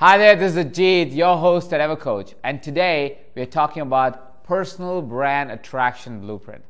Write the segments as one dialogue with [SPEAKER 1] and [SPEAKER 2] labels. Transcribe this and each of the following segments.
[SPEAKER 1] Hi there, this is Ajit, your host at EverCoach, and today we're talking about personal brand attraction blueprint.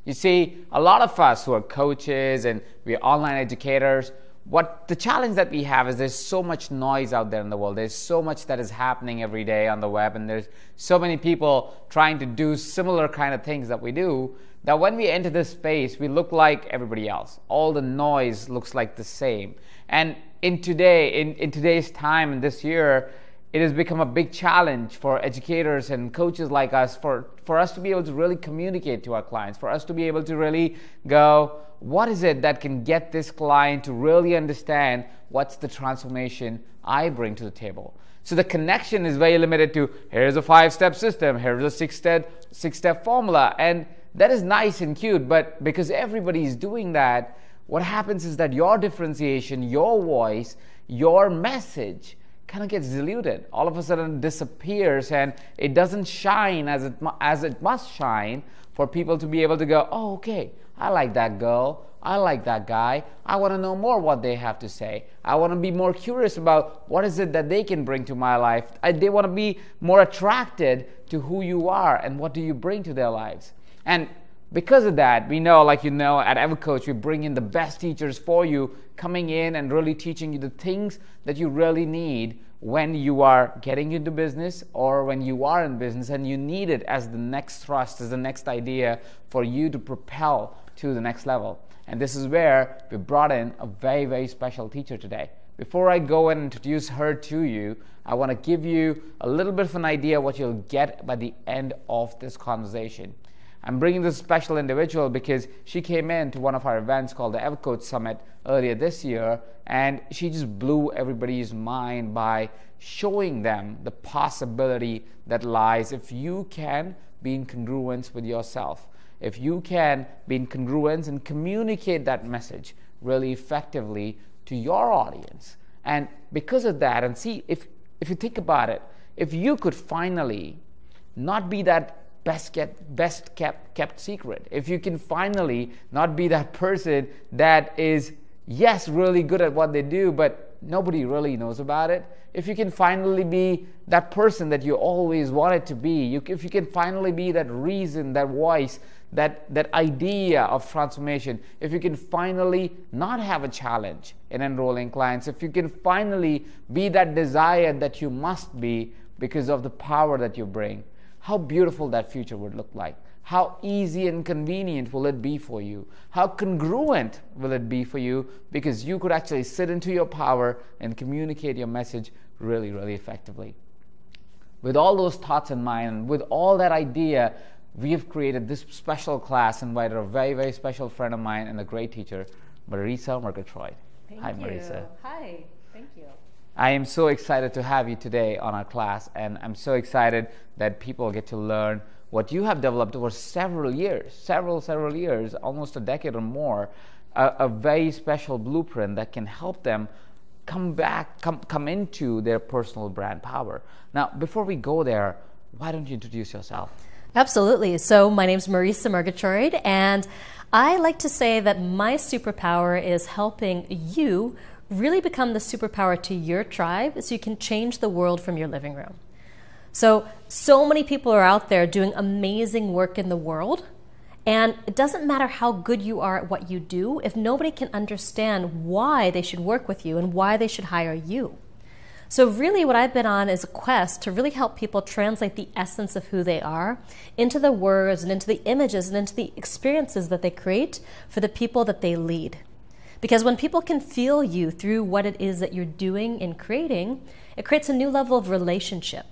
[SPEAKER 1] You see, a lot of us who are coaches and we're online educators, what the challenge that we have is there's so much noise out there in the world. There's so much that is happening every day on the web, and there's so many people trying to do similar kind of things that we do, that when we enter this space, we look like everybody else. All the noise looks like the same. And in today's time, in this year, it has become a big challenge for educators and coaches like us for us to be able to really communicate to our clients, for us to be able to really go, what is it that can get this client to really understand what's the transformation I bring to the table? So the connection is very limited to, here's a 5-step system, here's a 6-step formula, and that is nice and cute, but because everybody is doing that, what happens is that your differentiation, your voice, your message kind of gets diluted. All of a sudden disappears, and it doesn't shine as it must shine for people to be able to go, oh, okay, I like that girl, I like that guy, I want to know more what they have to say. I want to be more curious about what is it that they can bring to my life. They want to be more attracted to who you are and what do you bring to their lives. And because of that, we know, like you know, at EverCoach, we bring in the best teachers for you, coming in and really teaching you the things that you really need when you are getting into business or when you are in business and you need it as the next thrust, as the next idea for you to propel to the next level. And this is where we brought in a very, very special teacher today. Before I go and introduce her to you, I want to give you a little bit of an idea what you'll get by the end of this conversation. I'm bringing this special individual because she came in to one of our events called the EverCoach Summit earlier this year, and she just blew everybody's mind by showing them the possibility that lies if you can be in congruence with yourself, if you can be in congruence and communicate that message really effectively to your audience. And because of that, and see, if you think about it, if you could finally not be that best kept secret, if you can finally not be that person that is, yes, really good at what they do, but nobody really knows about it, if you can finally be that person that you always wanted to be, if you can finally be that reason, that voice, that idea of transformation, if you can finally not have a challenge in enrolling clients, if you can finally be that desire that you must be because of the power that you bring, how beautiful that future would look like. How easy and convenient will it be for you? How congruent will it be for you? Because you could actually sit into your power and communicate your message really, really effectively. With all those thoughts in mind, with all that idea, we have created this special class, invited a very, very special friend of mine and a great teacher, Marisa Murgatroyd. Hi, Marisa.
[SPEAKER 2] Hi, thank you.
[SPEAKER 1] I am so excited to have you today on our class, and I'm so excited that people get to learn what you have developed over several years, several years, almost a decade or more, a very special blueprint that can help them come into their personal brand power. Now, before we go there, why don't you introduce yourself?
[SPEAKER 2] Absolutely. So my name's Marisa Murgatroyd, and I like to say that my superpower is helping you really become the superpower to your tribe so you can change the world from your living room. So many people are out there doing amazing work in the world, and it doesn't matter how good you are at what you do if nobody can understand why they should work with you and why they should hire you. So really what I've been on is a quest to really help people translate the essence of who they are into the words and into the images and into the experiences that they create for the people that they lead. Because when people can feel you through what it is that you're doing and creating, it creates a new level of relationship.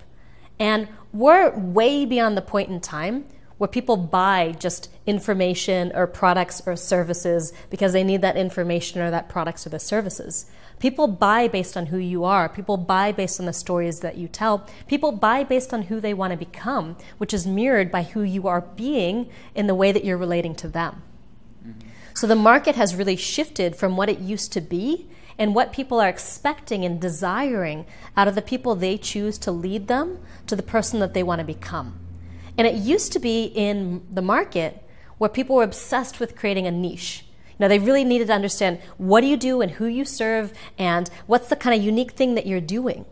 [SPEAKER 2] And we're way beyond the point in time where people buy just information or products or services because they need that information or that products or the services. People buy based on who you are. People buy based on the stories that you tell. People buy based on who they want to become, which is mirrored by who you are being in the way that you're relating to them. Mm-hmm. So the market has really shifted from what it used to be and what people are expecting and desiring out of the people they choose to lead them to the person that they want to become. And it used to be in the market where people were obsessed with creating a niche. Now, they really needed to understand what do you do and who you serve and what's the kind of unique thing that you're doing.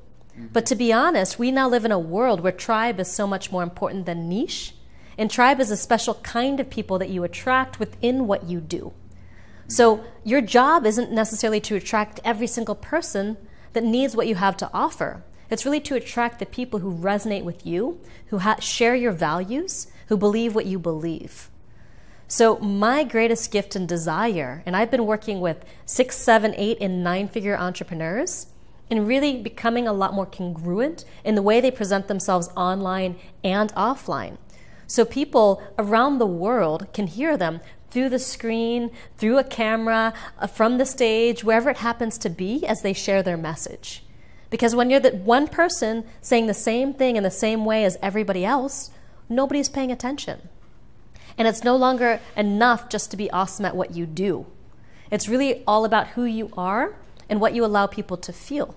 [SPEAKER 2] But to be honest, we now live in a world where tribe is so much more important than niche. And tribe is a special kind of people that you attract within what you do. So your job isn't necessarily to attract every single person that needs what you have to offer. It's really to attract the people who resonate with you, who share your values, who believe what you believe. So my greatest gift and desire, and I've been working with 6, 7, 8, and 9-figure entrepreneurs, and really becoming a lot more congruent in the way they present themselves online and offline. So people around the world can hear them through the screen, through a camera, from the stage, wherever it happens to be, as they share their message. Because when you're the one person saying the same thing in the same way as everybody else, nobody's paying attention. And it's no longer enough just to be awesome at what you do. It's really all about who you are and what you allow people to feel.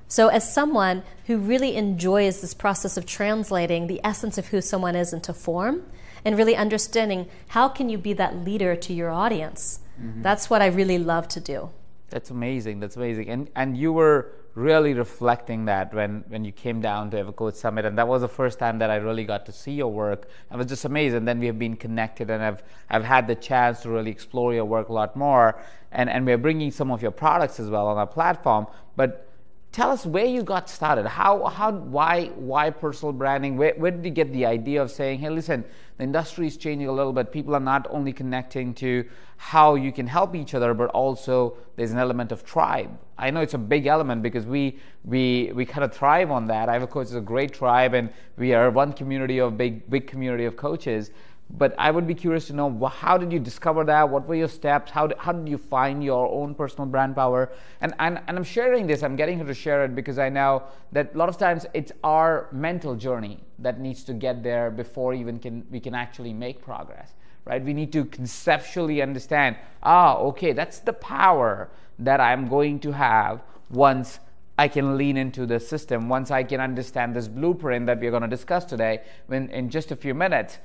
[SPEAKER 2] So as someone who really enjoys this process of translating the essence of who someone is into form and really understanding how can you be that leader to your audience, that's what I really love to do.
[SPEAKER 1] That's amazing. That's amazing. And you were really reflecting that when you came down to EverCoach Summit, and that was the first time that I really got to see your work. I was just amazed, and then we have been connected, and I've had the chance to really explore your work a lot more, and we're bringing some of your products as well on our platform. But tell us where you got started. Why personal branding? Where did you get the idea of saying, hey, listen, the industry is changing a little bit. People are not only connecting to how you can help each other, but also there's an element of tribe. I know it's a big element because we kind of thrive on that. EverCoach is a great tribe, and we are one community of big community of coaches. But I would be curious to know, how did you discover that? What were your steps? How did you find your own personal brand power? And I'm sharing this, I'm getting her to share it because I know that a lot of times it's our mental journey that needs to get there before we can actually make progress, right? We need to conceptually understand, okay, that's the power that I'm going to have once I can lean into the system, once I can understand this blueprint that we're going to discuss today in just a few minutes.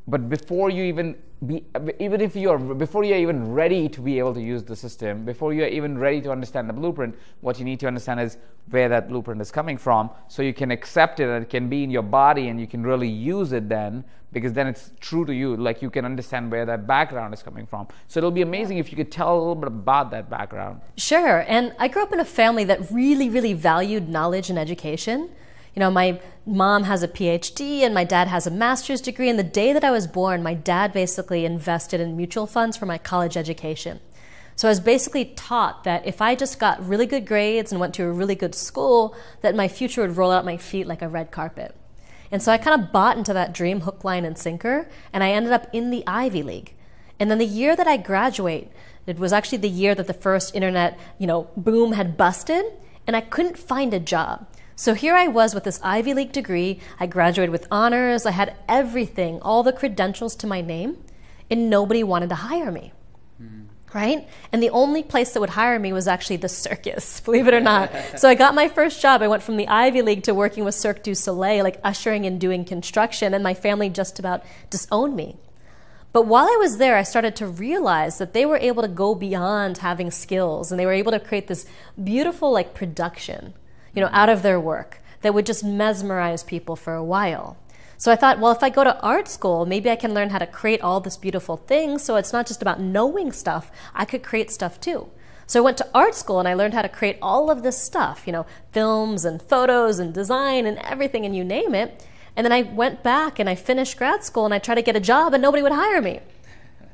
[SPEAKER 1] But before you're even ready to be able to use the system, before you're even ready to understand the blueprint, what you need to understand is where that blueprint is coming from, so you can accept it and it can be in your body and you can really use it then, because then it's true to you, like you can understand where that background is coming from. So it'll be amazing if you could tell a little bit about that background.
[SPEAKER 2] Sure, and I grew up in a family that really, really valued knowledge and education. You know, my mom has a PhD and my dad has a master's degree. And the day that I was born, my dad basically invested in mutual funds for my college education. So I was basically taught that if I just got really good grades and went to a really good school, that my future would roll out my feet like a red carpet. And so I kind of bought into that dream, hook, line, and sinker, and I ended up in the Ivy League. And then the year that I graduate, it was actually the year that the first internet, boom had busted, and I couldn't find a job. So here I was with this Ivy League degree. I graduated with honors. I had everything, all the credentials to my name, and nobody wanted to hire me, right? And the only place that would hire me was actually the circus, believe it or not. So I got my first job. I went from the Ivy League to working with Cirque du Soleil, like ushering and doing construction, and my family just about disowned me. But while I was there, I started to realize that they were able to go beyond having skills, and they were able to create this beautiful production, out of their work that would just mesmerize people for a while. So I thought, well, if I go to art school, maybe I can learn how to create all this beautiful things, so it's not just about knowing stuff, I could create stuff too. So I went to art school and I learned how to create all of this stuff, films and photos and design and everything, and you name it. And then I went back and I finished grad school and I tried to get a job and nobody would hire me.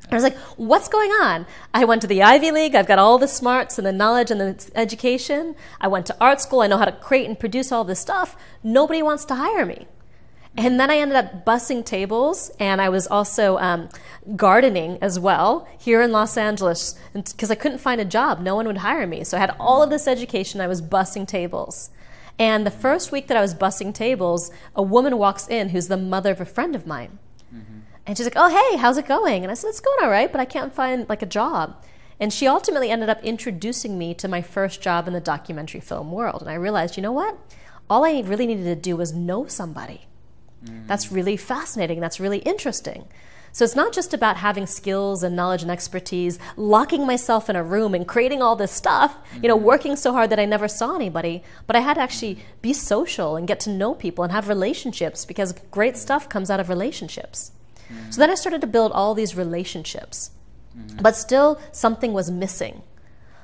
[SPEAKER 2] I was like, what's going on? I went to the Ivy League. I've got all the smarts and the knowledge and the education. I went to art school. I know how to create and produce all this stuff. Nobody wants to hire me. And then I ended up bussing tables, and I was also gardening as well here in Los Angeles because I couldn't find a job. No one would hire me. So I had all of this education. I was bussing tables. And the first week that I was bussing tables, a woman walks in who's the mother of a friend of mine. And she's like, oh, hey, how's it going? And I said, it's going all right, but I can't find a job. And she ultimately ended up introducing me to my first job in the documentary film world. And I realized, you know what? All I really needed to do was know somebody. That's really fascinating. That's really interesting. So it's not just about having skills and knowledge and expertise, locking myself in a room and creating all this stuff, working so hard that I never saw anybody, but I had to actually be social and get to know people and have relationships, because great stuff comes out of relationships. So then I started to build all these relationships, but still something was missing.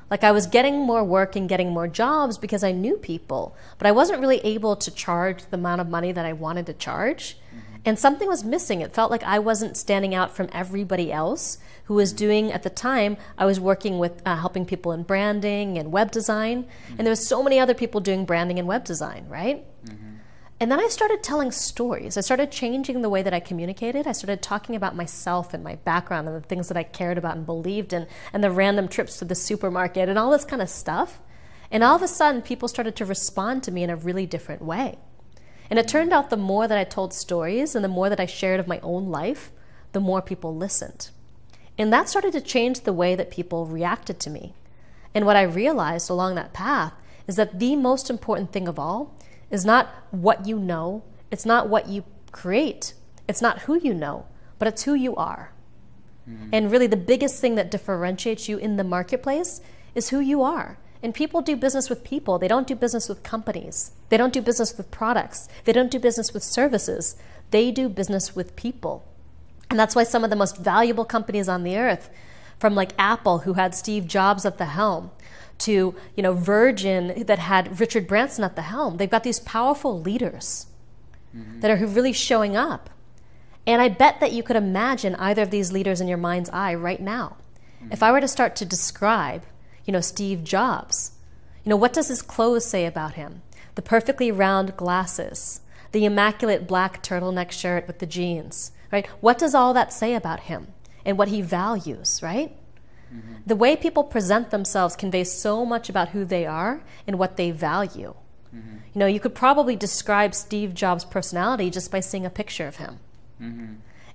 [SPEAKER 2] Like, I was getting more work and getting more jobs because I knew people, but I wasn't really able to charge the amount of money that I wanted to charge. And something was missing. It felt like I wasn't standing out from everybody else who was doing, at the time, I was working with helping people in branding and web design. And there was so many other people doing branding and web design, right? And then I started telling stories. I started changing the way that I communicated. I started talking about myself and my background and the things that I cared about and believed in, and the random trips to the supermarket and all this kind of stuff. And all of a sudden, people started to respond to me in a really different way. And it turned out the more that I told stories and the more that I shared of my own life, the more people listened. And that started to change the way that people reacted to me. And what I realized along that path is that the most important thing of all is not what you know, it's not what you create, it's not who you know, but it's who you are. And really the biggest thing that differentiates you in the marketplace is who you are. And people do business with people. They don't do business with companies. They don't do business with products. They don't do business with services. They do business with people. And that's why some of the most valuable companies on the earth, from like Apple, who had Steve Jobs at the helm, to Virgin that had Richard Branson at the helm, they've got these powerful leaders that are really showing up. And I bet that you could imagine either of these leaders in your mind's eye right now. If I were to start to describe Steve Jobs, what does his clothes say about him? The perfectly round glasses, the immaculate black turtleneck shirt with the jeans, right? What does all that say about him and what he values, right? The way people present themselves conveys so much about who they are and what they value. You could probably describe Steve Jobs' personality just by seeing a picture of him.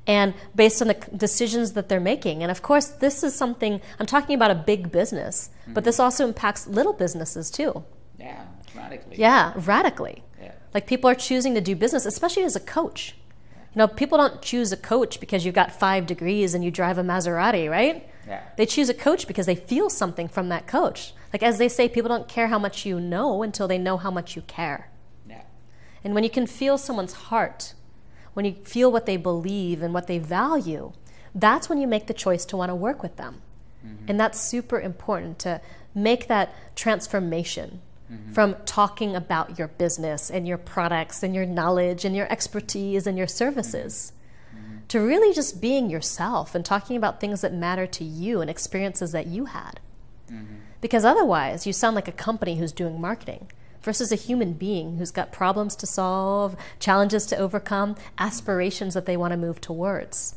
[SPEAKER 2] And based on the decisions that they're making. And of course, this is something, I'm talking about a big business, but this also impacts little businesses too.
[SPEAKER 1] Yeah, radically.
[SPEAKER 2] Yeah, radically.
[SPEAKER 1] Yeah.
[SPEAKER 2] Like, people are choosing to do business, especially as a coach. People don't choose a coach because you've got 5 degrees and you drive a Maserati, right?
[SPEAKER 1] Yeah.
[SPEAKER 2] They choose a coach because they feel something from that coach. Like, as they say, people don't care how much you know until they know how much you care.
[SPEAKER 1] Yeah.
[SPEAKER 2] And when you can feel someone's heart, when you feel what they believe and what they value, that's when you make the choice to want to work with them. And that's super important, to make that transformation from talking about your business and your products and your knowledge and your expertise and your services to really just being yourself and talking about things that matter to you and experiences that you had. Because otherwise, you sound like a company who's doing marketing versus a human being who's got problems to solve, challenges to overcome, aspirations that they want to move towards.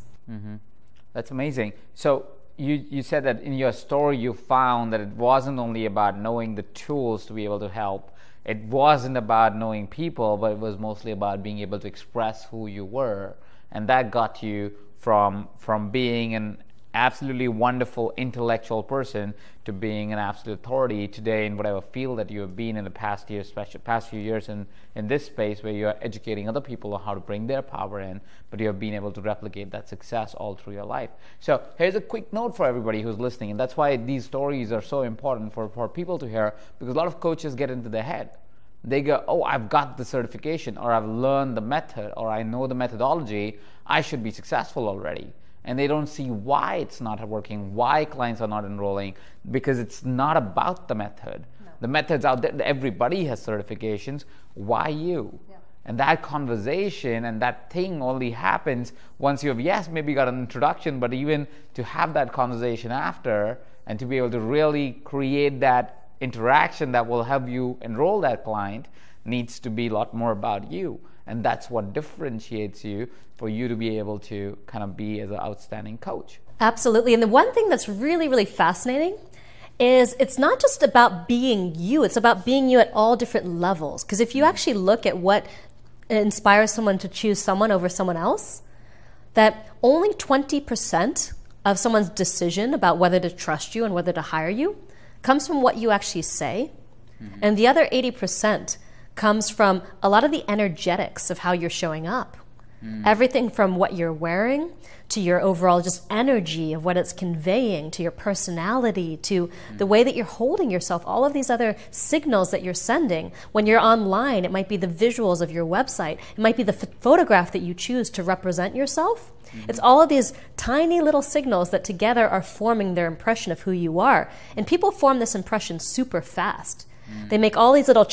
[SPEAKER 1] That's amazing. So you said that in your story you found that it wasn't only about knowing the tools to be able to help. It wasn't about knowing people, but it was mostly about being able to express who you were. And that got you from being an absolutely wonderful intellectual person to being an absolute authority today in whatever field that you have been in the past years, especially past few years in this space, where you are educating other people on how to bring their power in, but you have been able to replicate that success all through your life. So here's a quick note for everybody who's listening, and that's why these stories are so important for people to hear, because a lot of coaches get into their head. They go, oh, I've got the certification, or I've learned the method, or I know the methodology, I should be successful already. And they don't see why it's not working, why clients are not enrolling, because it's not about the method. No. The method's out there. Everybody has certifications. Why you? Yeah. And that conversation and that thing only happens once you have, yes, maybe got an introduction, but even to have that conversation after and to be able to really create that interaction that will help you enroll that client needs to be a lot more about you. And that's what differentiates you for you to be able to kind of be as an outstanding coach.
[SPEAKER 2] Absolutely. And the one thing that's really, really fascinating is it's not just about being you, it's about being you at all different levels. Because if you actually look at what inspires someone to choose someone over someone else, that only 20% of someone's decision about whether to trust you and whether to hire you comes from what you actually say. And the other 80% comes from a lot of the energetics of how you're showing up. Everything from what you're wearing to your overall just energy of what it's conveying, to your personality, to the way that you're holding yourself, all of these other signals that you're sending. When you're online, it might be the visuals of your website. It might be the photograph that you choose to represent yourself. It's all of these tiny little signals that together are forming their impression of who you are. And people form this impression super fast. They make all these little,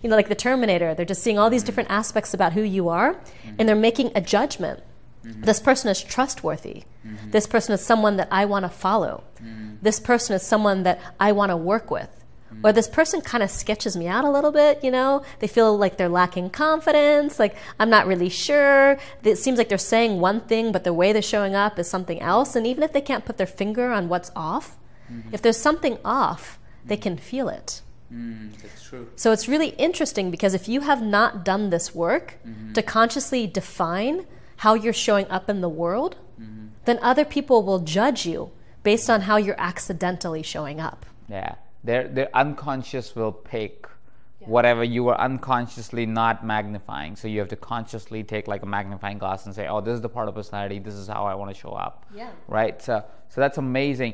[SPEAKER 2] like the Terminator. They're just seeing all these different aspects about who you are, and they're making a judgment. This person is trustworthy. This person is someone that I want to follow. This person is someone that I want to work with. Or this person kind of sketches me out a little bit, They feel like they're lacking confidence, like I'm not really sure. It seems like they're saying one thing, but the way they're showing up is something else. And even if they can't put their finger on what's off, if there's something off, they can feel it.
[SPEAKER 1] That's true.
[SPEAKER 2] So it's really interesting because if you have not done this work to consciously define how you're showing up in the world, then other people will judge you based on how you're accidentally showing up.
[SPEAKER 1] Yeah. Their unconscious will pick whatever you were unconsciously not magnifying. So you have to consciously take like a magnifying glass and say, oh, this is the part of personality. This is how I want to show up.
[SPEAKER 2] Yeah.
[SPEAKER 1] Right? So that's amazing.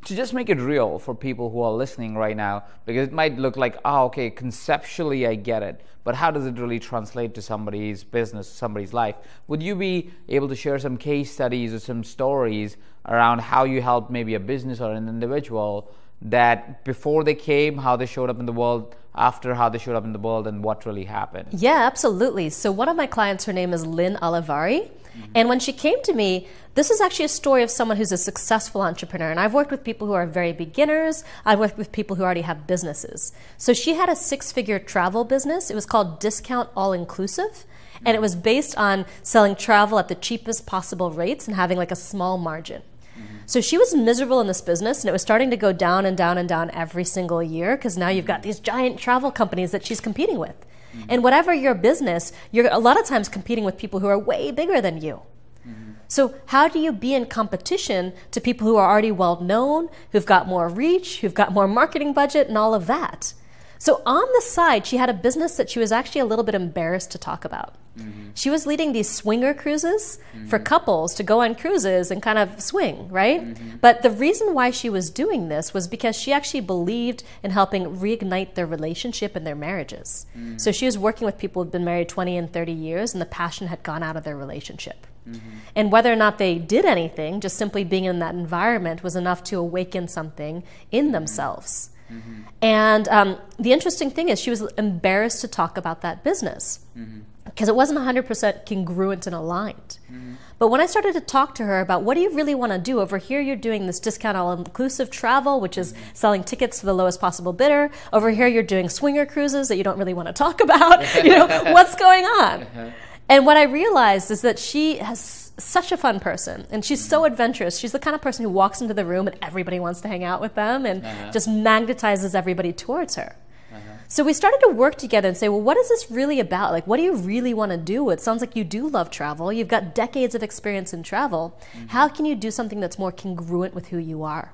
[SPEAKER 1] To just make it real for people who are listening right now, because it might look like, oh, okay, conceptually I get it, but how does it really translate to somebody's business, somebody's life? Would you be able to share some case studies or some stories around how you helped maybe a business or an individual that before they came, how they showed up in the world, after how they showed up in the world, and what really happened?
[SPEAKER 2] Yeah, absolutely. So one of my clients, her name is Lynn Olivari. And when she came to me, this is actually a story of someone who's a successful entrepreneur. And I've worked with people who are very beginners. I've worked with people who already have businesses. So she had a 6-figure travel business. It was called Discount All Inclusive. And it was based on selling travel at the cheapest possible rates and having like a small margin. So she was miserable in this business, and it was starting to go down and down and down every single year because now you've got these giant travel companies that she's competing with. And whatever your business, you're a lot of times competing with people who are way bigger than you. So how do you be in competition to people who are already well known, who've got more reach, who've got more marketing budget and all of that? So on the side, she had a business that she was actually a little bit embarrassed to talk about. She was leading these swinger cruises for couples to go on cruises and kind of swing, right? But the reason why she was doing this was because she actually believed in helping reignite their relationship and their marriages. So she was working with people who'd been married 20 and 30 years, and the passion had gone out of their relationship. And whether or not they did anything, just simply being in that environment was enough to awaken something in themselves. And the interesting thing is she was embarrassed to talk about that business because it wasn't 100% congruent and aligned. But when I started to talk to her about what do you really want to do, over here you're doing this discount all-inclusive travel, which is selling tickets to the lowest possible bidder. Over here you're doing swinger cruises that you don't really want to talk about. What's going on? And what I realized is that she has such a fun person, and she's so adventurous. She's the kind of person who walks into the room and everybody wants to hang out with them and just magnetizes everybody towards her. So we started to work together and say, well, what is this really about? Like, what do you really want to do? It sounds like you do love travel. You've got decades of experience in travel. How can you do something that's more congruent with who you are?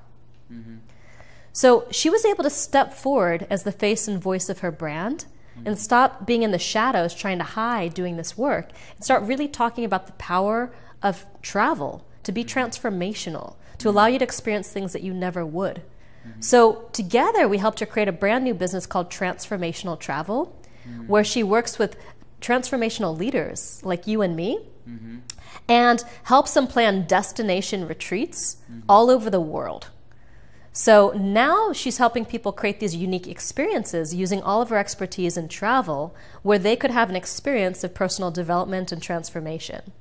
[SPEAKER 2] So she was able to step forward as the face and voice of her brand and stop being in the shadows trying to hide doing this work and start really talking about the power of travel to be transformational, to allow you to experience things that you never would. So together we helped her create a brand new business called Transformational Travel, where she works with transformational leaders like you and me and helps them plan destination retreats all over the world. So now she's helping people create these unique experiences using all of her expertise in travel where they could have an experience of personal development and transformation.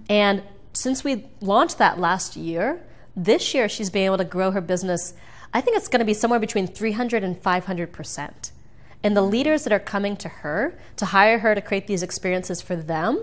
[SPEAKER 2] And since we launched that last year, this year she's been able to grow her business. I think it's going to be somewhere between 300 and 500%. And the leaders that are coming to her to hire her to create these experiences for them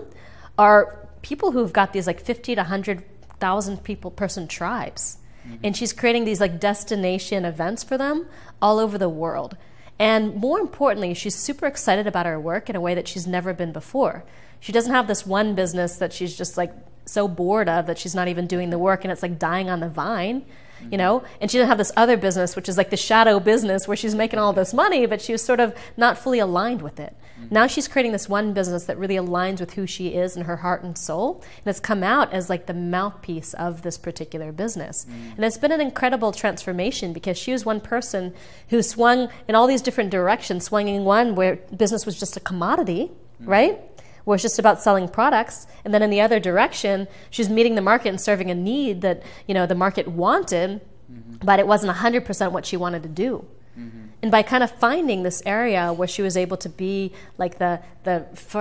[SPEAKER 2] are people who've got these like 50 to 100,000 person tribes. And she's creating these like destination events for them all over the world. And more importantly, she's super excited about her work in a way that she's never been before. She doesn't have this one business that she's just like so bored of that she's not even doing the work, and it's like dying on the vine, you know? And she didn't have this other business, which is like the shadow business where she's making all this money, but she was sort of not fully aligned with it. Now she's creating this one business that really aligns with who she is and her heart and soul, and it's come out as like the mouthpiece of this particular business. And it's been an incredible transformation because she was one person who swung in all these different directions, swinging one where business was just a commodity, right? Where it's just about selling products, and then in the other direction, she's meeting the market and serving a need that, you know, the market wanted, but it wasn't 100% what she wanted to do. And by kind of finding this area where she was able to be like the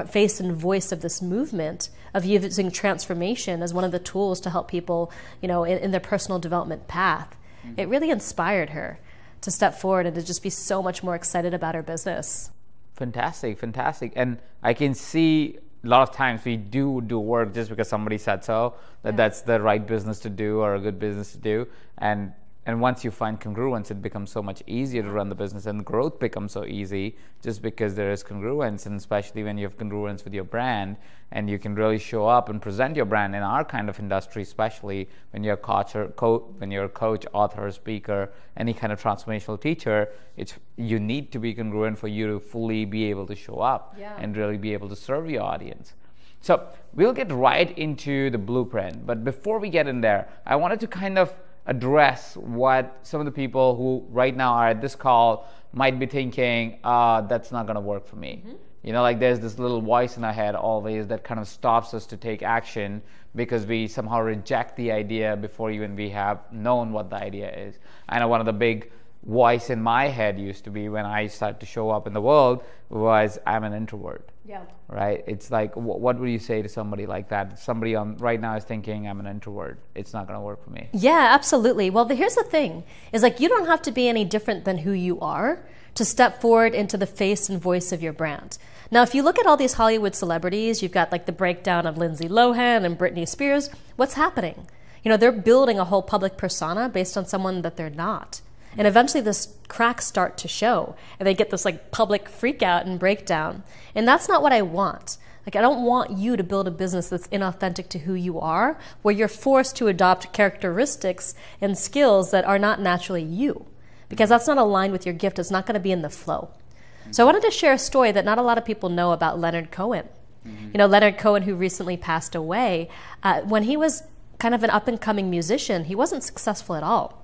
[SPEAKER 2] face and voice of this movement, of using transformation as one of the tools to help people, you know, in their personal development path, it really inspired her to step forward and to just be so much more excited about her business.
[SPEAKER 1] Fantastic, fantastic. And I can see a lot of times we do work just because somebody said so, that that's the right business to do or a good business to do. And once you find congruence, it becomes so much easier to run the business, and growth becomes so easy just because there is congruence, and especially when you have congruence with your brand and you can really show up and present your brand in our kind of industry, especially when you're a coach, author, speaker, any kind of transformational teacher, you need to be congruent for you to fully be able to show up and really be able to serve your audience. So we'll get right into the blueprint, but before we get in there, I wanted to kind of address what some of the people who right now are at this call might be thinking, that's not going to work for me. You know, like there's this little voice in our head always that kind of stops us to take action because we somehow reject the idea before even we have known what the idea is. I know one of the big voice in my head used to be when I started to show up in the world was, I'm an introvert.
[SPEAKER 2] Yeah.
[SPEAKER 1] Right? It's like, what would you say to somebody like that? Somebody right now is thinking, I'm an introvert. It's not going to work for me.
[SPEAKER 2] Yeah, absolutely. Well, here's the thing, is like you don't have to be any different than who you are to step forward into the face and voice of your brand. Now, if you look at all these Hollywood celebrities, you've got like the breakdown of Lindsay Lohan and Britney Spears. What's happening? You know, they're building a whole public persona based on someone that they're not. And eventually this cracks start to show and they get this like public freak out and breakdown. And that's not what I want. Like, I don't want you to build a business that's inauthentic to who you are, where you're forced to adopt characteristics and skills that are not naturally you, because that's not aligned with your gift. It's not going to be in the flow. So I wanted to share a story that not a lot of people know about Leonard Cohen. You know, Leonard Cohen, who recently passed away, when he was kind of an up-and-coming musician, he wasn't successful at all.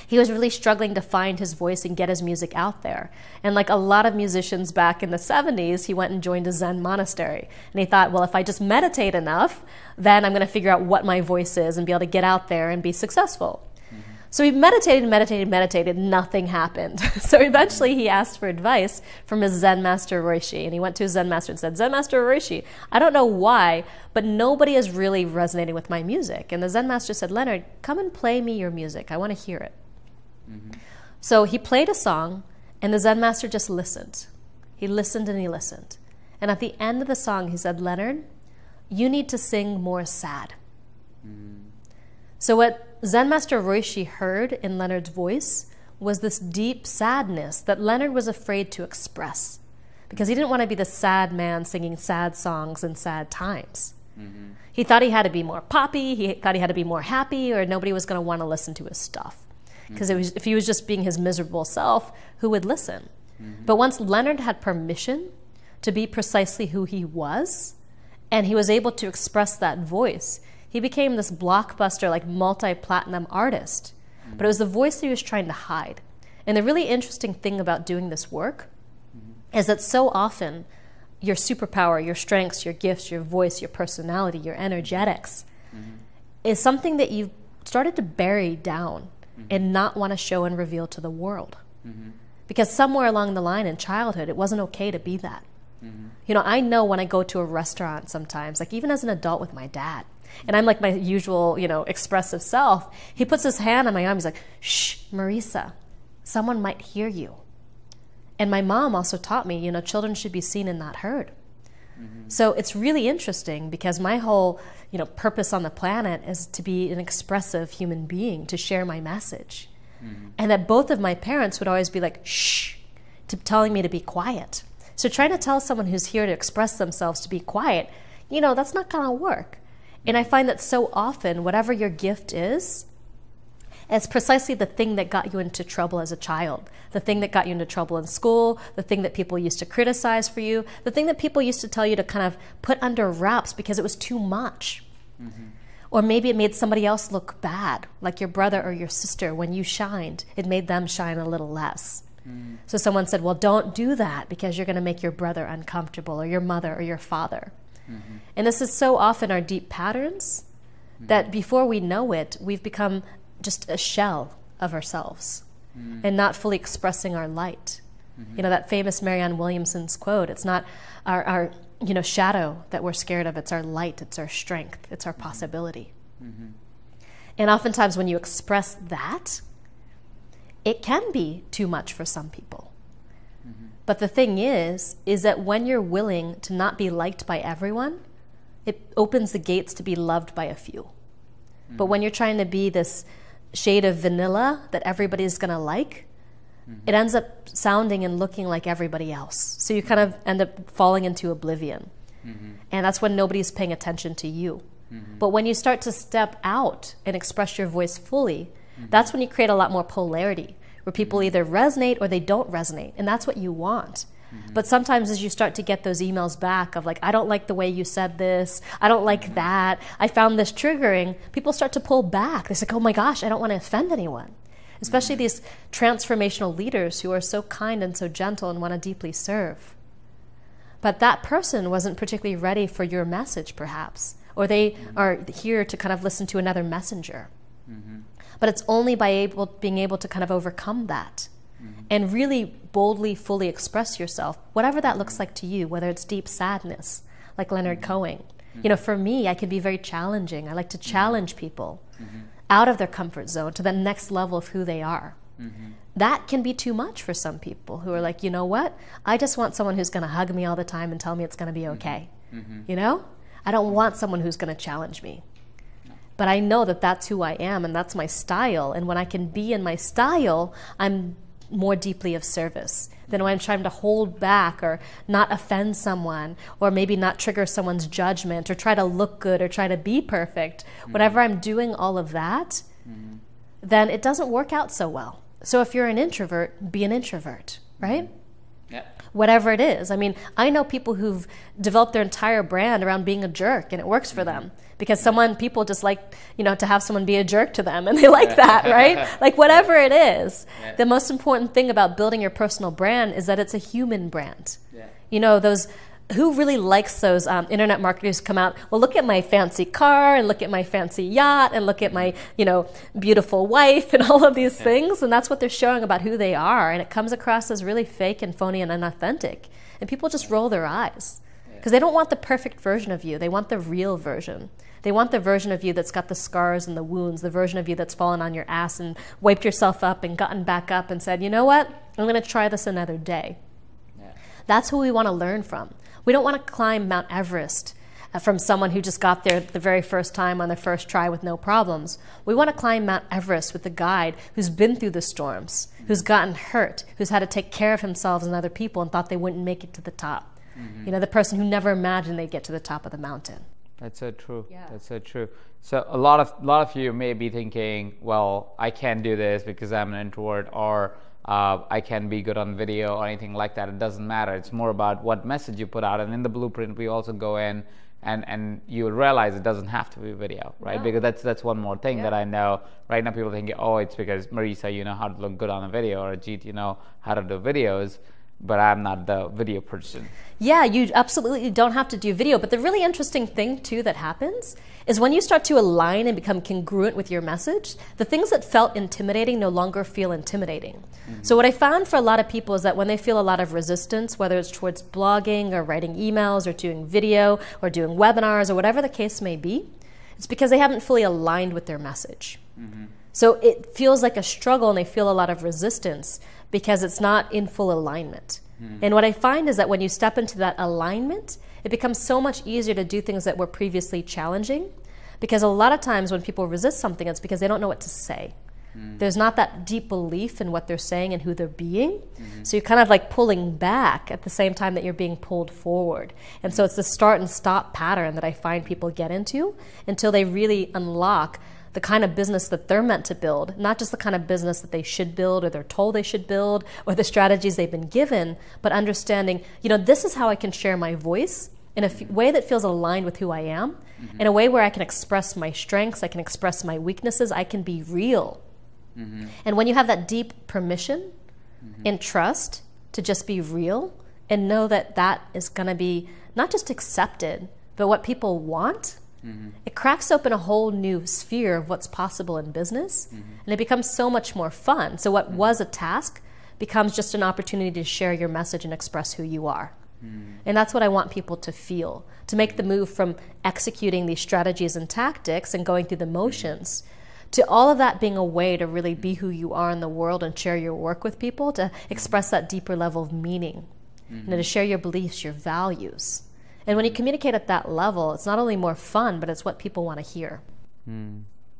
[SPEAKER 2] He was really struggling to find his voice and get his music out there. And like a lot of musicians back in the 70s, he went and joined a Zen monastery. And he thought, well, if I just meditate enough, then I'm going to figure out what my voice is and be able to get out there and be successful. So he meditated, nothing happened. So eventually he asked for advice from his Zen master Roshi. And he went to his Zen master and said, Zen master Roshi, I don't know why, but nobody is really resonating with my music. And the Zen master said, Leonard, come and play me your music. I want to hear it. So he played a song, and the Zen master just listened. He listened and he listened. And at the end of the song, he said, Leonard, you need to sing more sad. So what Zen master Roshi heard in Leonard's voice was this deep sadness that Leonard was afraid to express, because he didn't want to be the sad man singing sad songs in sad times. He thought he had to be more poppy, he thought he had to be more happy, or nobody was going to want to listen to his stuff. Because if he was just being his miserable self, who would listen? But once Leonard had permission to be precisely who he was, and he was able to express that voice, he became this blockbuster, like multi-platinum artist. But it was the voice that he was trying to hide. And the really interesting thing about doing this work is that so often your superpower, your strengths, your gifts, your voice, your personality, your energetics is something that you've started to bury down and not want to show and reveal to the world. Because somewhere along the line in childhood, it wasn't okay to be that. You know, I know when I go to a restaurant sometimes, like even as an adult with my dad, and I'm like my usual, you know, expressive self, he puts his hand on my arm, he's like, shh, Marisa, someone might hear you. And my mom also taught me, you know, children should be seen and not heard. So it's really interesting because my whole, you know, purpose on the planet is to be an expressive human being, to share my message. And that both of my parents would always be like, shh, telling me to be quiet. So trying to tell someone who's here to express themselves to be quiet, you know, that's not going to work. And I find that so often, whatever your gift is, it's precisely the thing that got you into trouble as a child, the thing that got you into trouble in school, the thing that people used to criticize for you, the thing that people used to tell you to kind of put under wraps because it was too much. Or maybe it made somebody else look bad, like your brother or your sister. When you shined, it made them shine a little less. So someone said, well, don't do that because you're going to make your brother uncomfortable, or your mother or your father. And this is so often our deep patterns that before we know it, we've become just a shell of ourselves and not fully expressing our light. You know, that famous Marianne Williamson's quote, it's not our shadow that we're scared of, it's our light, it's our strength, it's our possibility. And oftentimes when you express that, it can be too much for some people. But the thing is that when you're willing to not be liked by everyone, it opens the gates to be loved by a few. But when you're trying to be this shade of vanilla that everybody's going to like, it ends up sounding and looking like everybody else. So you kind of end up falling into oblivion. And that's when nobody's paying attention to you. But when you start to step out and express your voice fully, that's when you create a lot more polarity, where people either resonate or they don't resonate. And that's what you want. But sometimes as you start to get those emails back of like, I don't like the way you said this, I don't like that, I found this triggering, people start to pull back. They're like, oh my gosh, I don't want to offend anyone. Especially these transformational leaders who are so kind and so gentle and want to deeply serve. But that person wasn't particularly ready for your message, perhaps, or they are here to kind of listen to another messenger. But it's only by being able to kind of overcome that and really boldly, fully express yourself, whatever that looks like to you, whether it's deep sadness, like Leonard Cohen. You know, for me, I can be very challenging. I like to challenge people out of their comfort zone to the next level of who they are. That can be too much for some people who are like, you know what? I just want someone who's going to hug me all the time and tell me it's going to be okay. You know? I don't want someone who's going to challenge me. But I know that that's who I am and that's my style. And when I can be in my style, I'm more deeply of service than when I'm trying to hold back or not offend someone or maybe not trigger someone's judgment or try to look good or try to be perfect. Whenever I'm doing all of that, then it doesn't work out so well. So if you're an introvert, be an introvert, right?
[SPEAKER 1] Yeah.
[SPEAKER 2] Whatever it is. I mean, I know people who've developed their entire brand around being a jerk and it works for them because people just like, to have someone be a jerk to them and they like that, right? Like whatever it is. Yeah. The most important thing about building your personal brand is that it's a human brand. Yeah. Who really likes those internet marketers who come out, well, look at my fancy car and look at my fancy yacht and look at my, beautiful wife and all of these things. And that's what they're showing about who they are. And it comes across as really fake and phony and unauthentic. And people just roll their eyes because they don't want the perfect version of you. They want the real version. They want the version of you that's got the scars and the wounds, the version of you that's fallen on your ass and wiped yourself up and gotten back up and said, you know what? I'm going to try this another day. Yeah. That's who we want to learn from. We don't want to climb Mount Everest from someone who just got there the very first time on their first try with no problems. We want to climb Mount Everest with a guide who's been through the storms, who's gotten hurt, who's had to take care of himself and other people and thought they wouldn't make it to the top. The person who never imagined they'd get to the top of the mountain.
[SPEAKER 1] That's so true. Yeah. That's so true. So a lot of you may be thinking, well, I can't do this because I'm an introvert, or I can be good on video or anything like that. It doesn't matter. It's more about what message you put out. And in the blueprint, we also go in and you will realize it doesn't have to be video, right? No. Because that's one more thing that I know. Right now people think, oh, it's because Marisa, you know how to look good on a video, or Jeet, you know how to do videos. But I'm not the video person. Yeah, you absolutely don't have to do video. But the really interesting thing, too, that happens is when you start to align and become congruent with your message, the things that felt intimidating no longer feel intimidating. So what I found for a lot of people is that when they feel a lot of resistance, whether it's towards blogging or writing emails or doing video or doing webinars or whatever the case may be, it's because they haven't fully aligned with their message. So it feels like a struggle and they feel a lot of resistance because it's not in full alignment. And what I find is that when you step into that alignment, it becomes so much easier to do things that were previously challenging, because a lot of times when people resist something, it's because they don't know what to say.
[SPEAKER 2] There's not that deep belief in what they're saying and who they're being. So you're kind of like pulling back at the same time that you're being pulled forward. And so it's the start and stop pattern that I find people get into until they really unlock the kind of business that they're meant to build, not just the kind of business that they should build or they're told they should build or the strategies they've been given, but understanding, this is how I can share my voice in a way that feels aligned with who I am, in a way where I can express my strengths, I can express my weaknesses, I can be real. And when you have that deep permission and trust to just be real and know that that is going to be not just accepted, but what people want, it cracks open a whole new sphere of what's possible in business, and it becomes so much more fun. So what was a task becomes just an opportunity to share your message and express who you are. And that's what I want people to feel, to make the move from executing these strategies and tactics and going through the motions to all of that being a way to really be who you are in the world and share your work with people, to express that deeper level of meaning, and to share your beliefs, your values. And when you communicate at that level, it's not only more fun, but it's what people want to hear.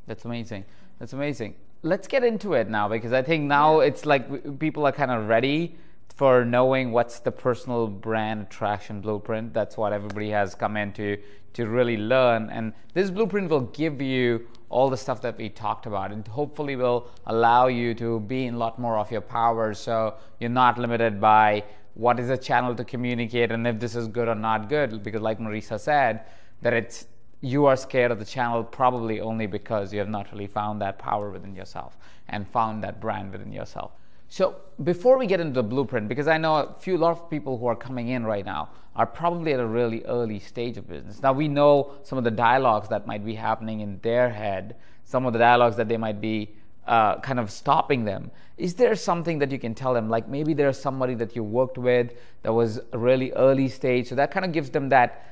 [SPEAKER 1] That's amazing. That's amazing. Let's get into it now, because I think now it's like people are kind of ready for knowing what's the personal brand attraction blueprint. That's what everybody has come in to really learn. And this blueprint will give you all the stuff that we talked about, and hopefully will allow you to be in a lot more of your power, so you're not limited by what is a channel to communicate and if this is good or not good, because like Marisa said, that you are scared of the channel probably only because you have not really found that power within yourself and found that brand within yourself. So before we get into the blueprint, because I know a lot of people who are coming in right now are probably at a really early stage of business. Now we know some of the dialogues that might be happening in their head, some of the dialogues that they might be kind of stopping them. Is there something that you can tell them, like maybe there's somebody that you worked with that was a really early stage, so that kind of gives them that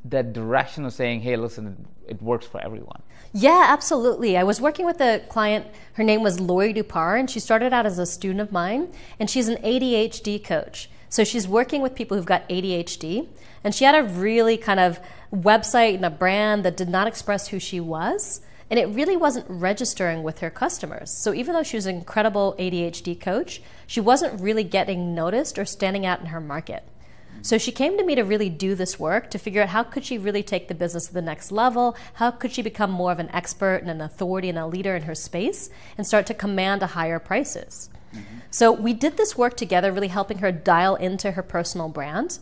[SPEAKER 1] direction of saying, hey, listen, it works for everyone?
[SPEAKER 2] Yeah, absolutely. I was working with a client, her name was Lori Dupar, and she started out as a student of mine, and she's an ADHD coach. So she's working with people who've got ADHD, and she had a really kind of website and a brand that did not express who she was, and it really wasn't registering with her customers. So even though she was an incredible ADHD coach, she wasn't really getting noticed or standing out in her market. So she came to me to really do this work, to figure out how could she really take the business to the next level, how could she become more of an expert and an authority and a leader in her space and start to command a higher prices. So we did this work together, really helping her dial into her personal brand.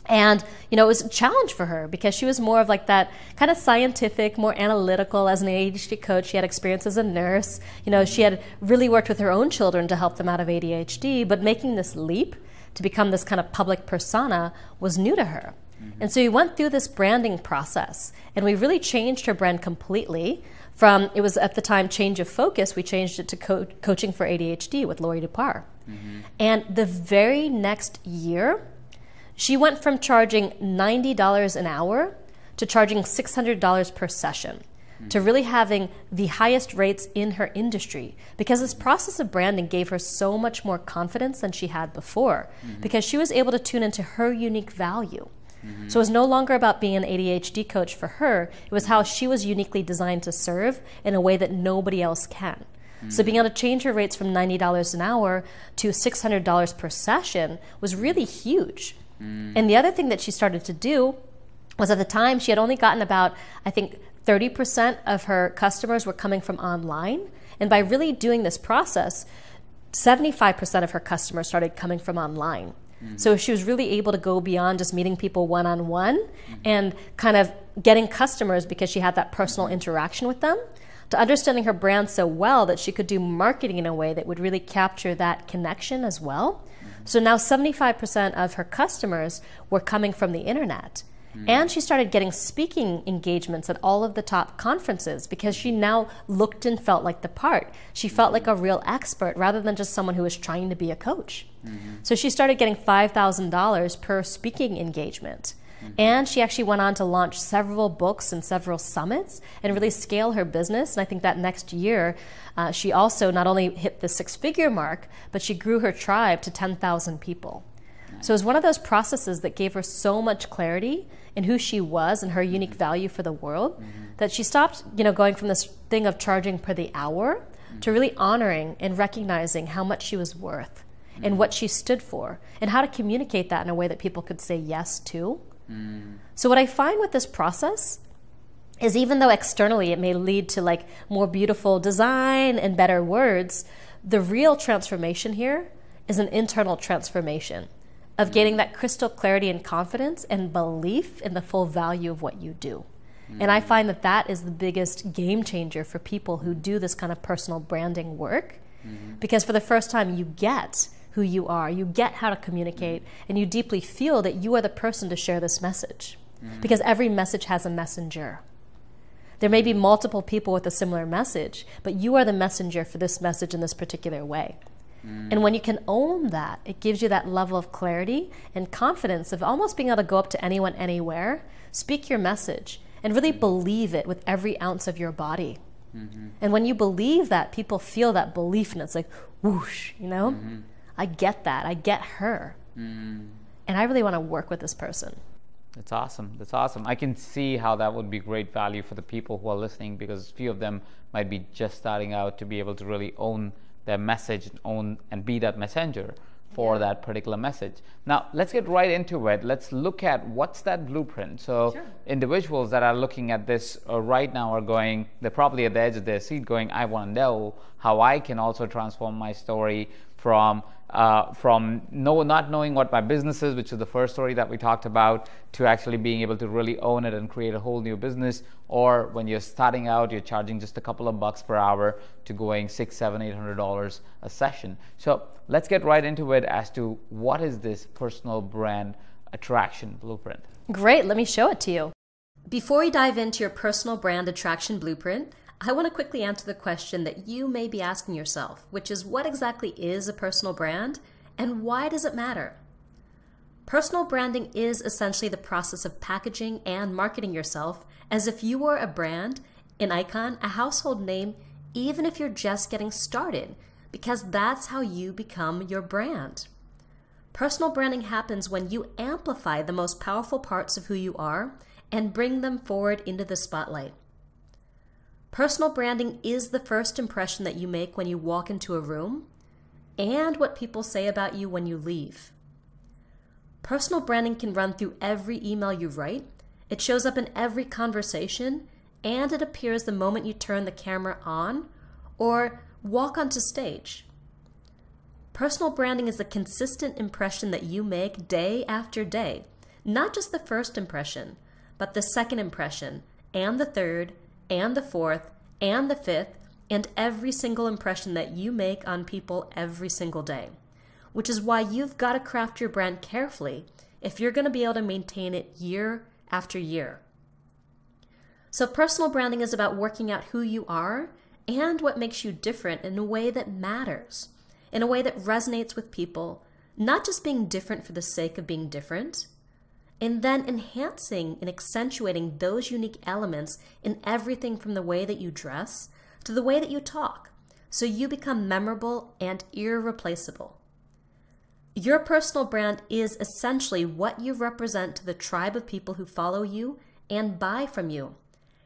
[SPEAKER 2] And, it was a challenge for her because she was more of like that kind of scientific, more analytical. As an ADHD coach, she had experience as a nurse. She had really worked with her own children to help them out of ADHD, but making this leap to become this kind of public persona was new to her. And so we went through this branding process, and we really changed her brand completely. From, it was at the time change of focus, we changed it to coaching for ADHD with Lori Dupar. And the very next year, she went from charging $90 an hour to charging $600 per session, to really having the highest rates in her industry, because this process of branding gave her so much more confidence than she had before, because she was able to tune into her unique value. So it was no longer about being an ADHD coach for her, it was how she was uniquely designed to serve in a way that nobody else can. So being able to change her rates from $90 an hour to $600 per session was really huge. And the other thing that she started to do was, at the time, she had only gotten about, I think, 30% of her customers were coming from online. And by really doing this process, 75% of her customers started coming from online. So she was really able to go beyond just meeting people one-on-one and kind of getting customers because she had that personal interaction with them, to understanding her brand so well that she could do marketing in a way that would really capture that connection as well. So now 75% of her customers were coming from the internet. And she started getting speaking engagements at all of the top conferences because she now looked and felt like the part. She felt like a real expert rather than just someone who was trying to be a coach. So she started getting $5,000 per speaking engagement. And she actually went on to launch several books and several summits and really scale her business. And I think that next year, she also not only hit the six-figure mark, but she grew her tribe to 10,000 people. So it was one of those processes that gave her so much clarity in who she was and her unique value for the world that she stopped, going from this thing of charging per the hour to really honoring and recognizing how much she was worth and what she stood for and how to communicate that in a way that people could say yes to. So what I find with this process is, even though externally it may lead to like more beautiful design and better words, the real transformation here is an internal transformation of gaining that crystal clarity and confidence and belief in the full value of what you do. And I find that that is the biggest game changer for people who do this kind of personal branding work, because for the first time you get who you are, you get how to communicate, and you deeply feel that you are the person to share this message, because every message has a messenger. There may be multiple people with a similar message, but you are the messenger for this message in this particular way. And when you can own that, it gives you that level of clarity and confidence of almost being able to go up to anyone, anywhere, speak your message, and really believe it with every ounce of your body. And when you believe that, people feel that belief, and it's like, whoosh, you know? I get that. I get her. And I really want to work with this person.
[SPEAKER 1] That's awesome. That's awesome. I can see how that would be great value for the people who are listening, because a few of them might be just starting out to be able to really own their message and own and be that messenger for that particular message. Now, let's get right into it. Let's look at what's that blueprint. So individuals that are looking at this right now are going, they're probably at the edge of their seat going, I want to know how I can also transform my story from not knowing what my business is, which is the first story that we talked about, to actually being able to really own it and create a whole new business. Or when you're starting out, you're charging just a couple of bucks per hour to going $600, $700, $800 a session. So let's get right into it as to what is this personal brand attraction blueprint.
[SPEAKER 2] Great, let me show it to you. Before we dive into your personal brand attraction blueprint, I want to quickly answer the question that you may be asking yourself, which is, what exactly is a personal brand and why does it matter? Personal branding is essentially the process of packaging and marketing yourself as if you were a brand, an icon, a household name, even if you're just getting started, because that's how you become your brand. Personal branding happens when you amplify the most powerful parts of who you are and bring them forward into the spotlight. Personal branding is the first impression that you make when you walk into a room and what people say about you when you leave. Personal branding can run through every email you write, it shows up in every conversation, and it appears the moment you turn the camera on or walk onto stage. Personal branding is the consistent impression that you make day after day, not just the first impression, but the second impression, and the third, and the fourth, and the fifth, and every single impression that you make on people every single day. Which is why you've got to craft your brand carefully if you're going to be able to maintain it year after year. So personal branding is about working out who you are and what makes you different in a way that matters, in a way that resonates with people, not just being different for the sake of being different, and then enhancing and accentuating those unique elements in everything from the way that you dress to the way that you talk, so you become memorable and irreplaceable. Your personal brand is essentially what you represent to the tribe of people who follow you and buy from you.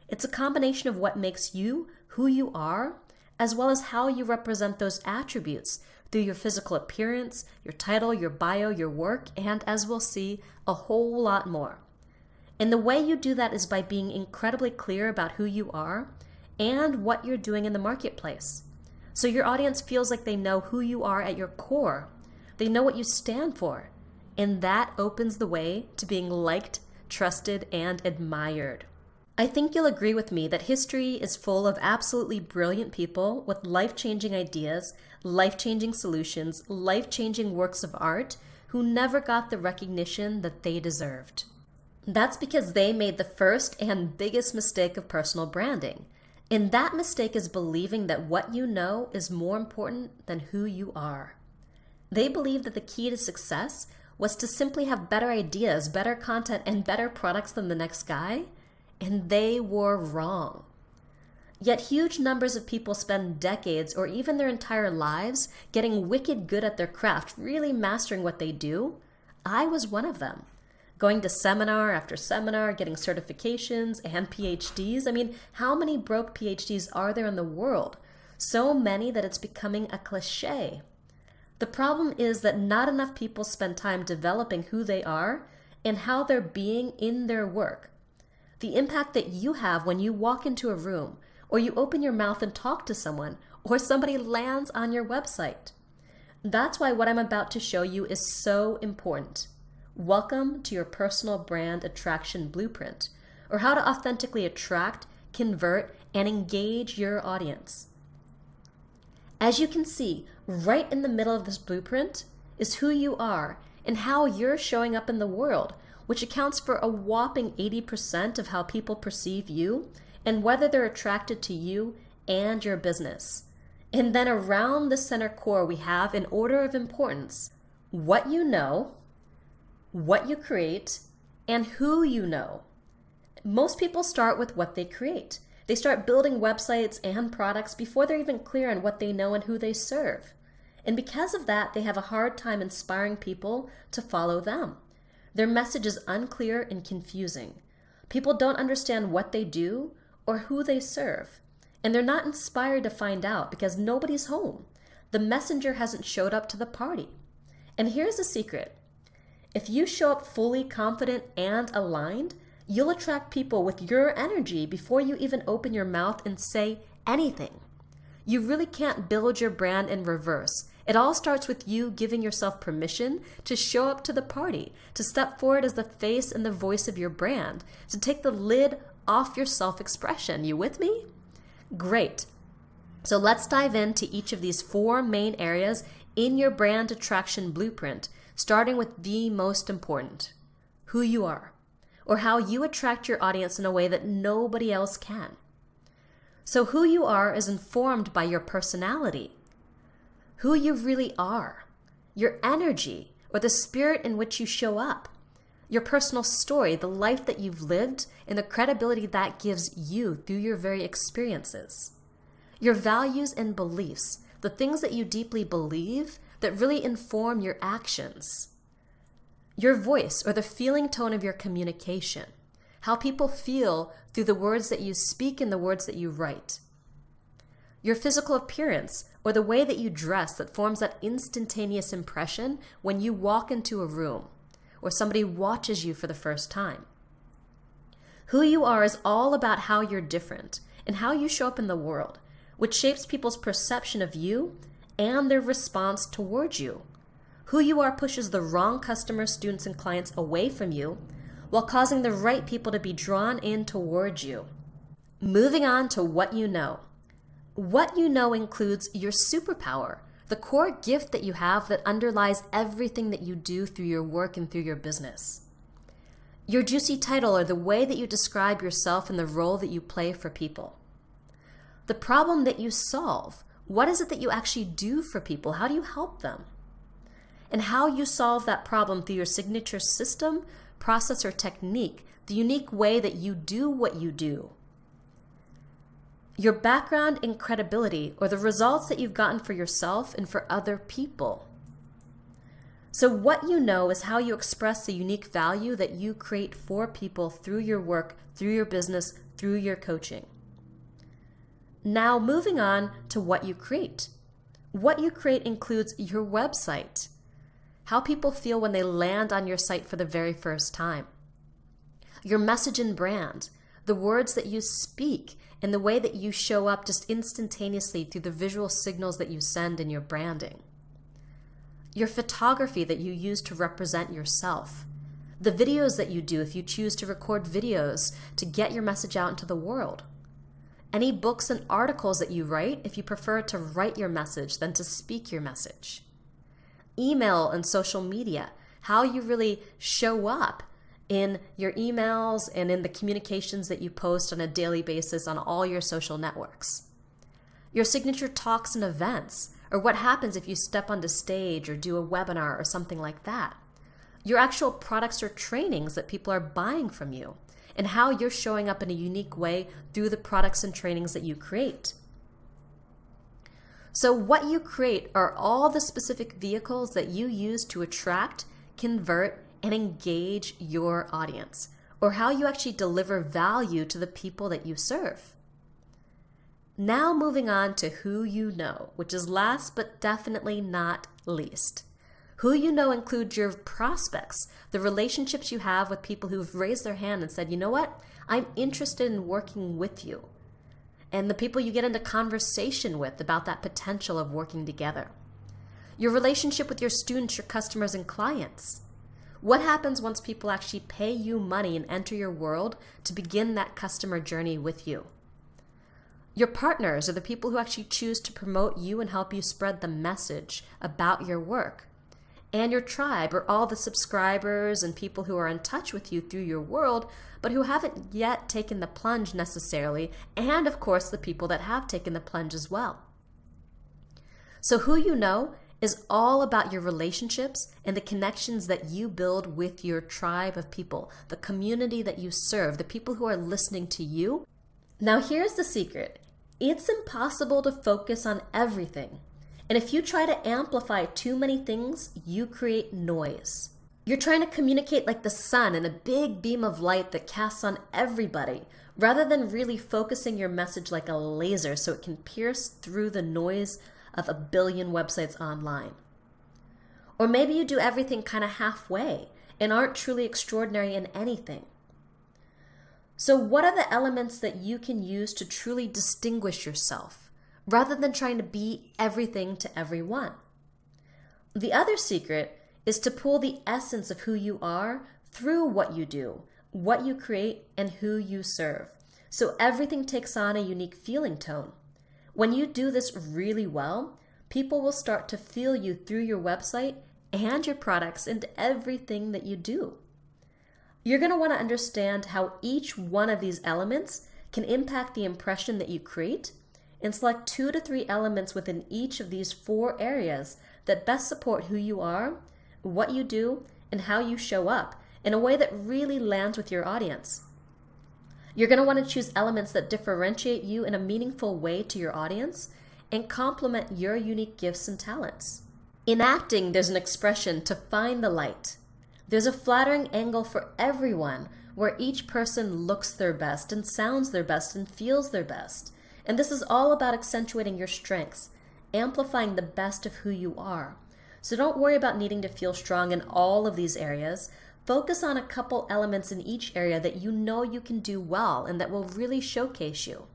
[SPEAKER 2] It's a combination of what makes you who you are, as well as how you represent those attributes through your physical appearance, your title, your bio, your work, and as we'll see, a whole lot more. And the way you do that is by being incredibly clear about who you are and what you're doing in the marketplace. So your audience feels like they know who you are at your core. They know what you stand for. And that opens the way to being liked, trusted, and admired. I think you'll agree with me that history is full of absolutely brilliant people with life-changing ideas, life-changing solutions, life-changing works of art who never got the recognition that they deserved. That's because they made the first and biggest mistake of personal branding. And that mistake is believing that what you know is more important than who you are. They believed that the key to success was to simply have better ideas, better content, and better products than the next guy, and they were wrong. Yet huge numbers of people spend decades or even their entire lives getting wicked good at their craft, really mastering what they do. I was one of them. Going to seminar after seminar, getting certifications and PhDs. I mean, how many broke PhDs are there in the world? So many that it's becoming a cliche. The problem is that not enough people spend time developing who they are and how they're being in their work. The impact that you have when you walk into a room, or you open your mouth and talk to someone, or somebody lands on your website. That's why what I'm about to show you is so important. Welcome to your personal brand attraction blueprint, or how to authentically attract, convert, and engage your audience. As you can see, right in the middle of this blueprint is who you are and how you're showing up in the world, which accounts for a whopping 80% of how people perceive you and whether they're attracted to you and your business. And then around the center core, we have, in order of importance, what you know, what you create, and who you know. Most people start with what they create. They start building websites and products before they're even clear on what they know and who they serve. And because of that, they have a hard time inspiring people to follow them. Their message is unclear and confusing. People don't understand what they do or who they serve. And they're not inspired to find out because nobody's home. The messenger hasn't showed up to the party. And here's the secret. If you show up fully confident and aligned, you'll attract people with your energy before you even open your mouth and say anything. You really can't build your brand in reverse. It all starts with you giving yourself permission to show up to the party, to step forward as the face and the voice of your brand, to take the lid off your self-expression. You with me? Great. So let's dive into each of these 4 main areas in your brand attraction blueprint, starting with the most important, who you are, or how you attract your audience in a way that nobody else can. So who you are is informed by your personality, who you really are, your energy, or the spirit in which you show up, your personal story, the life that you've lived, and the credibility that gives you through your very experiences, your values and beliefs, the things that you deeply believe that really inform your actions, your voice or the feeling tone of your communication, how people feel through the words that you speak and the words that you write, your physical appearance or the way that you dress that forms that instantaneous impression when you walk into a room or somebody watches you for the first time. Who you are is all about how you're different and how you show up in the world, which shapes people's perception of you and their response towards you. Who you are pushes the wrong customers, students, and clients away from you while causing the right people to be drawn in towards you. Moving on to what you know. What you know includes your superpower, the core gift that you have that underlies everything that you do through your work and through your business. Your juicy title or the way that you describe yourself and the role that you play for people. The problem that you solve. What is it that you actually do for people? How do you help them? And how you solve that problem through your signature system, process, or technique, the unique way that you do what you do. Your background and credibility, or the results that you've gotten for yourself and for other people. So what you know is how you express the unique value that you create for people through your work, through your business, through your coaching. Now moving on to what you create. What you create includes your website, how people feel when they land on your site for the very first time, your message and brand, the words that you speak, and the way that you show up just instantaneously through the visual signals that you send in your branding, your photography that you use to represent yourself, the videos that you do if you choose to record videos to get your message out into the world, any books and articles that you write if you prefer to write your message than to speak your message, email and social media, how you really show up in your emails and in the communications that you post on a daily basis on all your social networks, your signature talks and events, or what happens if you step onto stage or do a webinar or something like that, your actual products or trainings that people are buying from you, and how you're showing up in a unique way through the products and trainings that you create. So what you create are all the specific vehicles that you use to attract, convert, and engage your audience, or how you actually deliver value to the people that you serve. Now moving on to who you know, which is last but definitely not least. Who you know includes your prospects, the relationships you have with people who've raised their hand and said, you know what, I'm interested in working with you. And the people you get into conversation with about that potential of working together. Your relationship with your students, your customers, and clients. What happens once people actually pay you money and enter your world to begin that customer journey with you? Your partners are the people who actually choose to promote you and help you spread the message about your work. And your tribe are all the subscribers and people who are in touch with you through your world, but who haven't yet taken the plunge necessarily, and of course the people that have taken the plunge as well. So who you know is all about your relationships and the connections that you build with your tribe of people, the community that you serve, the people who are listening to you. Now here's the secret. It's impossible to focus on everything. And if you try to amplify too many things, you create noise. You're trying to communicate like the sun in a big beam of light that casts on everybody, rather than really focusing your message like a laser so it can pierce through the noise of a billion websites online. Or maybe you do everything kind of halfway and aren't truly extraordinary in anything. So what are the elements that you can use to truly distinguish yourself, rather than trying to be everything to everyone? The other secret is to pull the essence of who you are through what you do, what you create, and who you serve. So everything takes on a unique feeling tone. When you do this really well, people will start to feel you through your website and your products and everything that you do. You're going to want to understand how each one of these elements can impact the impression that you create, and select 2 to 3 elements within each of these 4 areas that best support who you are, what you do, and how you show up in a way that really lands with your audience. You're going to want to choose elements that differentiate you in a meaningful way to your audience and complement your unique gifts and talents. In acting, there's an expression to find the light. There's a flattering angle for everyone where each person looks their best and sounds their best and feels their best. And this is all about accentuating your strengths, amplifying the best of who you are. So don't worry about needing to feel strong in all of these areas. Focus on a couple elements in each area that you know you can do well and that will really showcase you.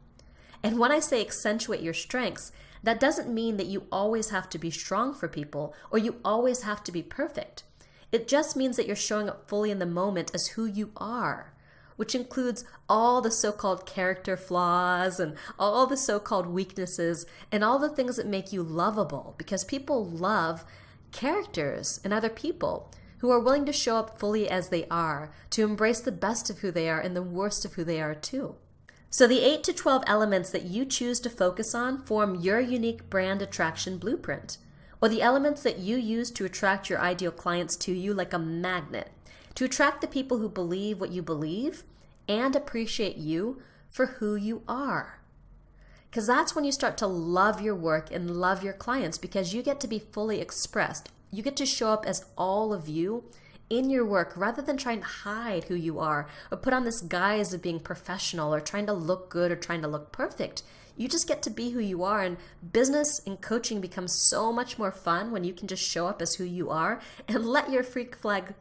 [SPEAKER 2] And when I say accentuate your strengths, that doesn't mean that you always have to be strong for people or you always have to be perfect. It just means that you're showing up fully in the moment as who you are, which includes all the so-called character flaws and all the so-called weaknesses and all the things that make you lovable, because people love characters and other people who are willing to show up fully as they are, to embrace the best of who they are and the worst of who they are too. So the 8 to 12 elements that you choose to focus on form your unique brand attraction blueprint, or the elements that you use to attract your ideal clients to you like a magnet, to attract the people who believe what you believe and appreciate you for who you are. Because that's when you start to love your work and love your clients, because you get to be fully expressed. You get to show up as all of you in your work rather than trying to hide who you are or put on this guise of being professional or trying to look good or trying to look perfect. You just get to be who you are, and business and coaching becomes so much more fun when you can just show up as who you are and let your freak flag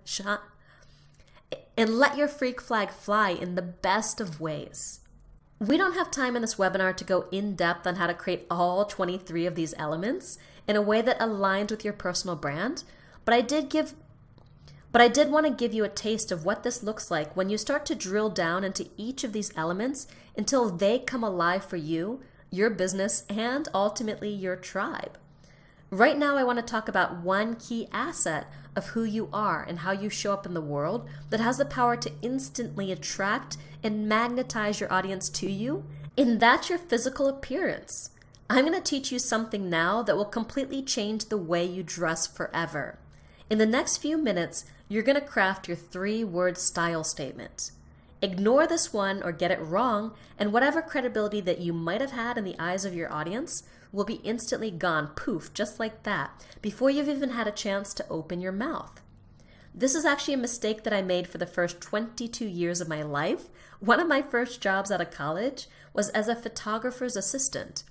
[SPEAKER 2] fly in the best of ways. We don't have time in this webinar to go in depth on how to create all 23 of these elements in a way that aligns with your personal brand, but I did want to give you a taste of what this looks like when you start to drill down into each of these elements until they come alive for you, your business, and ultimately your tribe. Right now, I want to talk about one key asset of who you are and how you show up in the world that has the power to instantly attract and magnetize your audience to you, and that's your physical appearance. I'm going to teach you something now that will completely change the way you dress forever. In the next few minutes, you're going to craft your 3-word style statement. Ignore this one or get it wrong, and whatever credibility that you might have had in the eyes of your audience will be instantly gone, poof, just like that, before you've even had a chance to open your mouth. This is actually a mistake that I made for the first 22 years of my life. One of my first jobs out of college was as a photographer's assistant.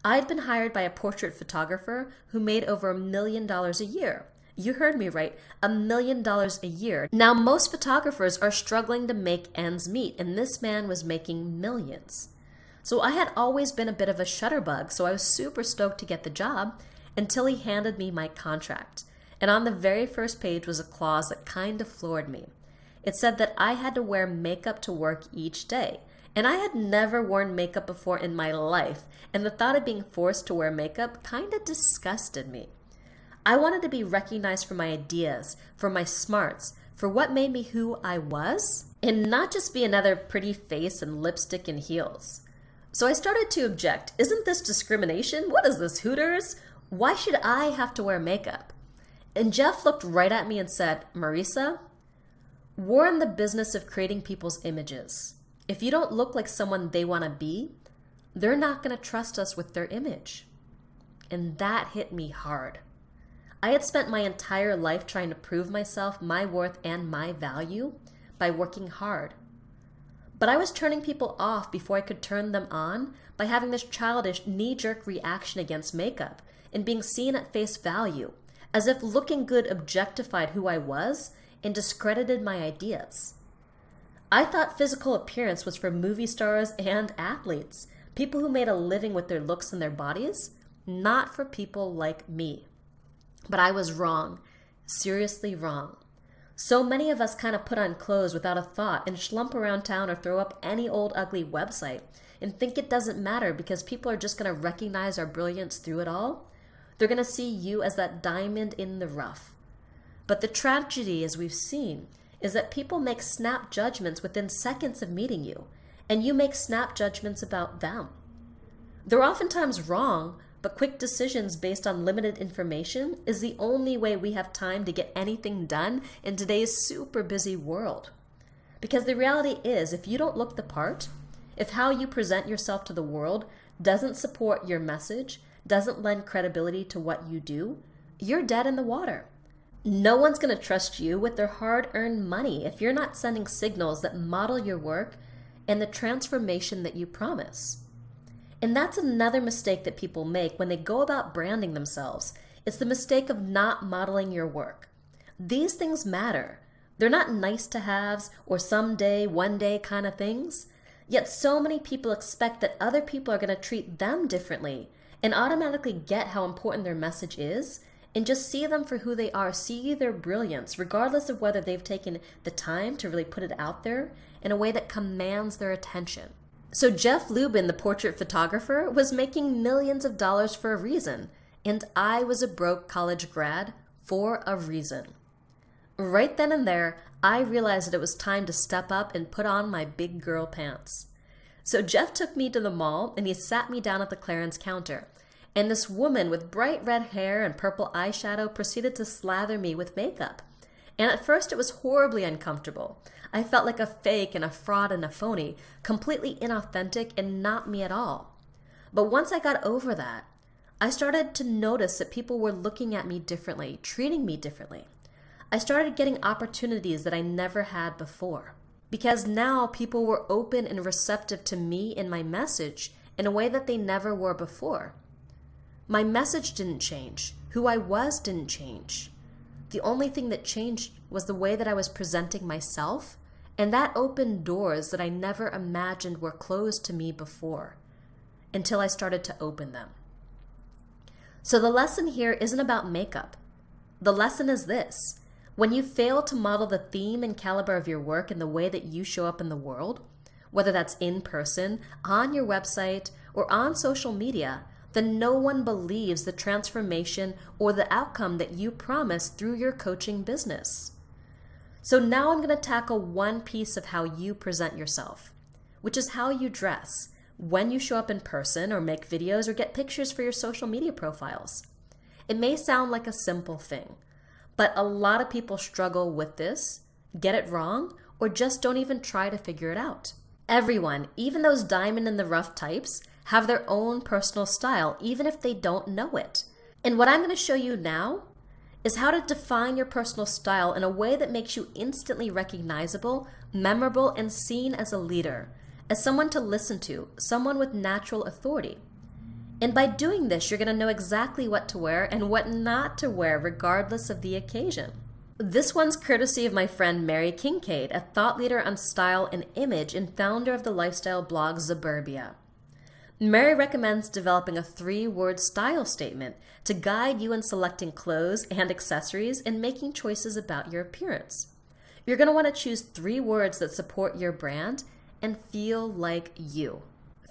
[SPEAKER 2] I had been hired by a portrait photographer who made over $1 million a year. You heard me right, $1 million a year. Now, most photographers are struggling to make ends meet, and this man was making millions. So I had always been a bit of a shutterbug, so I was super stoked to get the job until he handed me my contract. And on the very first page was a clause that kind of floored me. It said that I had to wear makeup to work each day. And I had never worn makeup before in my life, and the thought of being forced to wear makeup kind of disgusted me. I wanted to be recognized for my ideas, for my smarts, for what made me who I was, and not just be another pretty face and lipstick and heels. So I started to object. Isn't this discrimination? What is this, Hooters? Why should I have to wear makeup? And Jeff looked right at me and said, Marisa, we're in the business of creating people's images. If you don't look like someone they want to be, they're not going to trust us with their image. And that hit me hard. I had spent my entire life trying to prove myself, my worth, and my value by working hard. But I was turning people off before I could turn them on by having this childish knee-jerk reaction against makeup and being seen at face value, as if looking good objectified who I was and discredited my ideas. I thought physical appearance was for movie stars and athletes, people who made a living with their looks and their bodies, not for people like me. But I was wrong, seriously wrong. So many of us kind of put on clothes without a thought and schlump around town or throw up any old ugly website and think it doesn't matter because people are just going to recognize our brilliance through it all. They're going to see you as that diamond in the rough. But the tragedy, as we've seen, is that people make snap judgments within seconds of meeting you, and you make snap judgments about them. They're oftentimes wrong, but quick decisions based on limited information is the only way we have time to get anything done in today's super busy world. Because the reality is, if you don't look the part, if how you present yourself to the world doesn't support your message, doesn't lend credibility to what you do, you're dead in the water. No one's going to trust you with their hard-earned money if you're not sending signals that model your work and the transformation that you promise. And that's another mistake that people make when they go about branding themselves. It's the mistake of not modeling your work. These things matter. They're not nice-to-haves or someday, one day kind of things. Yet so many people expect that other people are going to treat them differently and automatically get how important their message is and just see them for who they are, see their brilliance, regardless of whether they've taken the time to really put it out there in a way that commands their attention. So Jeff Lubin, the portrait photographer, was making millions of dollars for a reason, and I was a broke college grad for a reason. Right then and there, I realized that it was time to step up and put on my big girl pants. So Jeff took me to the mall, and he sat me down at the clearance counter. And this woman with bright red hair and purple eyeshadow proceeded to slather me with makeup. And at first it was horribly uncomfortable. I felt like a fake and a fraud and a phony, completely inauthentic and not me at all. But once I got over that, I started to notice that people were looking at me differently, treating me differently. I started getting opportunities that I never had before. Because now people were open and receptive to me and my message in a way that they never were before. My message didn't change. Who I was didn't change. The only thing that changed was the way that I was presenting myself, and that opened doors that I never imagined were closed to me before, until I started to open them. So the lesson here isn't about makeup. The lesson is this: when you fail to model the theme and caliber of your work in the way that you show up in the world, whether that's in person, on your website, or on social media, then no one believes the transformation or the outcome that you promise through your coaching business. So now I'm going to tackle one piece of how you present yourself, which is how you dress when you show up in person or make videos or get pictures for your social media profiles. It may sound like a simple thing, but a lot of people struggle with this, get it wrong, or just don't even try to figure it out. Everyone, even those diamond in the rough types, have their own personal style, even if they don't know it. And what I'm going to show you now is how to define your personal style in a way that makes you instantly recognizable, memorable, and seen as a leader, as someone to listen to, someone with natural authority. And by doing this, you're going to know exactly what to wear and what not to wear, regardless of the occasion. This one's courtesy of my friend Mary Kincaid, a thought leader on style and image and founder of the lifestyle blog Suburbia. Mary recommends developing a 3-word style statement to guide you in selecting clothes and accessories and making choices about your appearance. You're going to want to choose 3 words that support your brand and feel like you.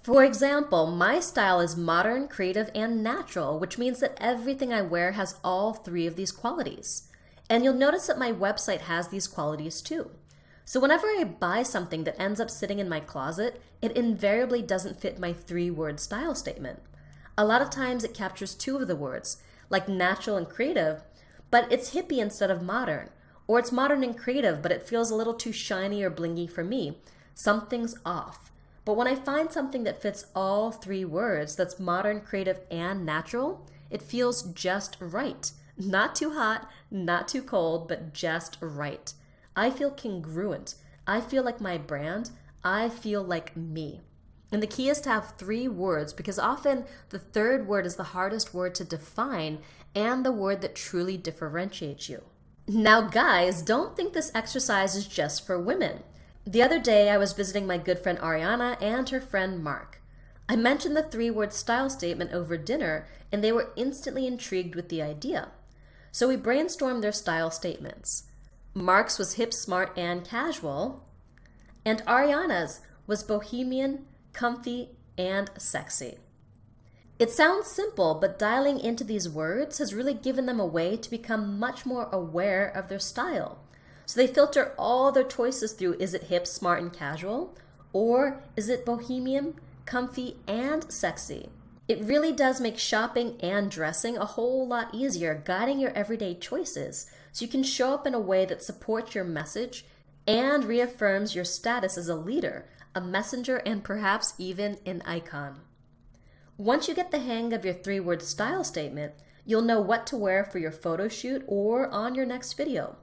[SPEAKER 2] For example, my style is modern, creative, and natural, which means that everything I wear has all 3 of these qualities. And you'll notice that my website has these qualities too. So whenever I buy something that ends up sitting in my closet, it invariably doesn't fit my 3-word style statement. A lot of times it captures 2 of the words, like natural and creative, but it's hippie instead of modern. Or it's modern and creative, but it feels a little too shiny or blingy for me. Something's off. But when I find something that fits all 3 words, that's modern, creative, and natural, it feels just right. Not too hot, not too cold, but just right. I feel congruent. I feel like my brand. I feel like me. And the key is to have 3 words because often the 3rd word is the hardest word to define and the word that truly differentiates you. Now guys, don't think this exercise is just for women. The other day I was visiting my good friend Ariana and her friend Mark. I mentioned the 3-word style statement over dinner and they were instantly intrigued with the idea. So we brainstormed their style statements. Mark's was hip, smart, and casual, and Ariana's was bohemian, comfy, and sexy. It sounds simple, but dialing into these words has really given them a way to become much more aware of their style. So they filter all their choices through, is it hip, smart, and casual? Or is it bohemian, comfy, and sexy? It really does make shopping and dressing a whole lot easier, guiding your everyday choices so you can show up in a way that supports your message and reaffirms your status as a leader, a messenger, and perhaps even an icon. Once you get the hang of your 3-word style statement, you'll know what to wear for your photo shoot or on your next video.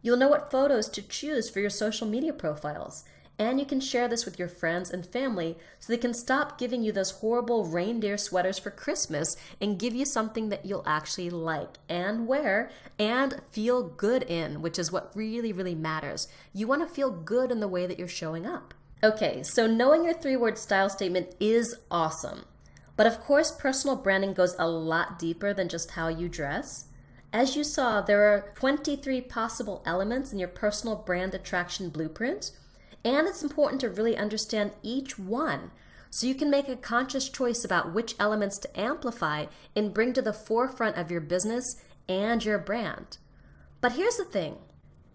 [SPEAKER 2] You'll know what photos to choose for your social media profiles, and you can share this with your friends and family so they can stop giving you those horrible reindeer sweaters for Christmas and give you something that you'll actually like and wear and feel good in, which is what really, really matters. You want to feel good in the way that you're showing up. Okay, so knowing your 3-word style statement is awesome. But of course, personal branding goes a lot deeper than just how you dress. As you saw, there are 23 possible elements in your personal brand attraction blueprint. And it's important to really understand each one so you can make a conscious choice about which elements to amplify and bring to the forefront of your business and your brand. But here's the thing.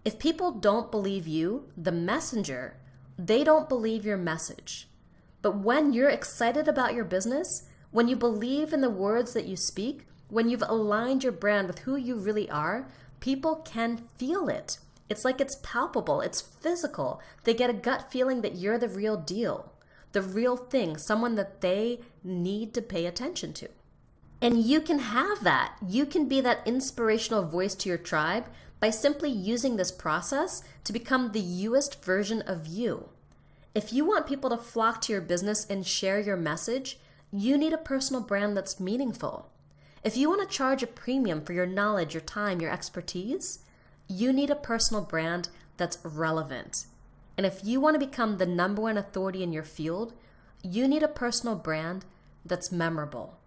[SPEAKER 2] If people don't believe you, the messenger, they don't believe your message. But when you're excited about your business, when you believe in the words that you speak, when you've aligned your brand with who you really are, people can feel it. It's like it's palpable, it's physical. They get a gut feeling that you're the real deal, the real thing, someone that they need to pay attention to. And you can have that. You can be that inspirational voice to your tribe by simply using this process to become the youest version of you. If you want people to flock to your business and share your message, you need a personal brand that's meaningful. If you want to charge a premium for your knowledge, your time, your expertise, you need a personal brand that's relevant. And if you want to become the #1 authority in your field, you need a personal brand that's memorable.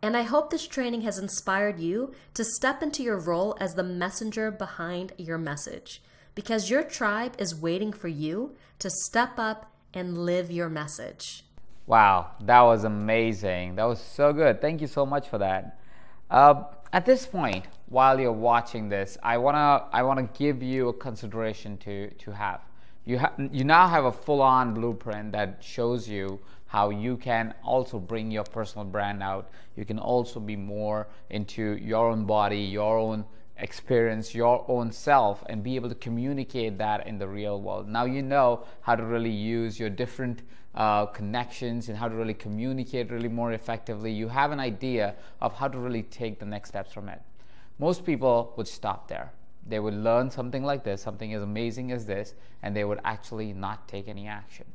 [SPEAKER 2] And I hope this training has inspired you to step into your role as the messenger behind your message, because your tribe is waiting for you to step up and live your message.
[SPEAKER 1] Wow, that was amazing. That was so good. Thank you so much for that. At this point, while you're watching this, I wanna give you a consideration to have. You now have a full-on blueprint that shows you how you can also bring your personal brand out. You can also be more into your own body, your own experience, your own self, and be able to communicate that in the real world. Now you know how to really use your different connections and how to really communicate really more effectively. You have an idea of how to really take the next steps from it. most people would stop there. They would learn something like this, something as amazing as this, and they would actually not take any action.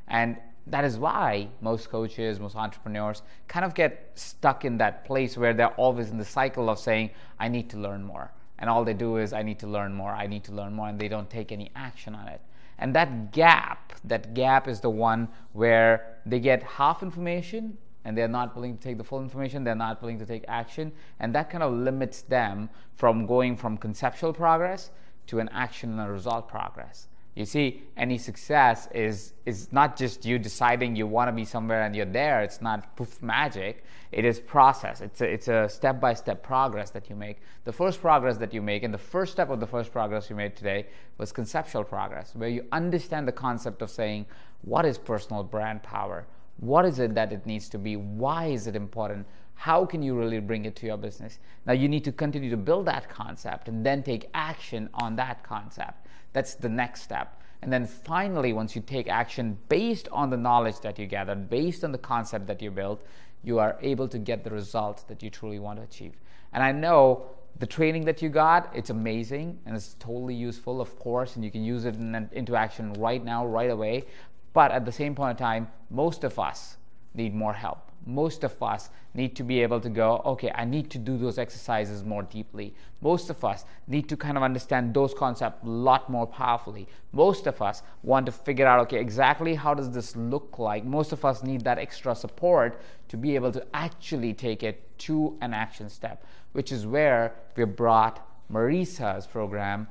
[SPEAKER 1] And that is why most coaches, most entrepreneurs kind of get stuck in that place where they're always in the cycle of saying, I need to learn more. And all they do is, I need to learn more, I need to learn more, and they don't take any action on it. And that gap is the one where they get half information and they're not willing to take the full information, they're not willing to take action, and that kind of limits them from going from conceptual progress to an action and a result progress. You see, any success is not just you deciding you want to be somewhere and you're there. It's not poof magic. It is process. It's a step-by-step progress that you make. The first progress that you make, and the first step of the first progress you made today was conceptual progress, where you understand the concept of saying, what is personal brand power? What is it that it needs to be? Why is it important? How can you really bring it to your business? Now you need to continue to build that concept and then take action on that concept. That's the next step. And then finally, once you take action based on the knowledge that you gathered, based on the concept that you built, you are able to get the result that you truly want to achieve. And I know the training that you got, it's amazing and it's totally useful, of course, and you can use it into action right now, right away. But at the same point in time, most of us need more help. Most of us need to be able to go, okay, I need to do those exercises more deeply. Most of us need to kind of understand those concepts a lot more powerfully. Most of us want to figure out, okay, exactly how does this look like? Most of us need that extra support to be able to actually take it to an action step, which is where we brought Marisa's program,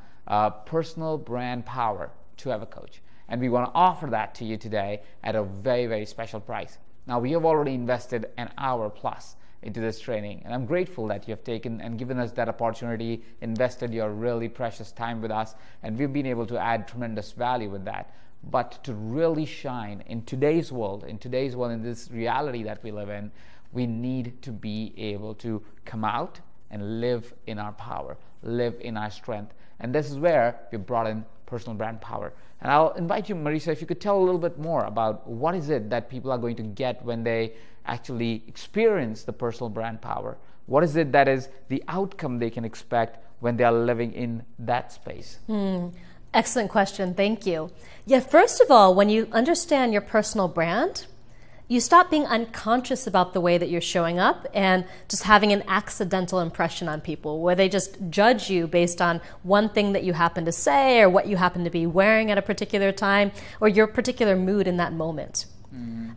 [SPEAKER 1] Personal Brand Power, to EverCoach. And we want to offer that to you today at a very, very special price. Now, we have already invested an hour plus into this training, and I'm grateful that you have taken and given us that opportunity, invested your really precious time with us, and we've been able to add tremendous value with that. But to really shine in today's world, in this reality that we live in, we need to be able to come out and live in our power, live in our strength. And this is where we brought in Personal Brand Power. And I'll invite you, Marisa, if you could tell a little bit more about what is it that people are going to get when they actually experience the Personal Brand Power. What is it that is the outcome they can expect when they are living in that space?
[SPEAKER 2] Excellent question. Thank you. Yeah, first of all, when you understand your personal brand, you stop being unconscious about the way that you're showing up and just having an accidental impression on people where they just judge you based on one thing that you happen to say or what you happen to be wearing at a particular time or your particular mood in that moment.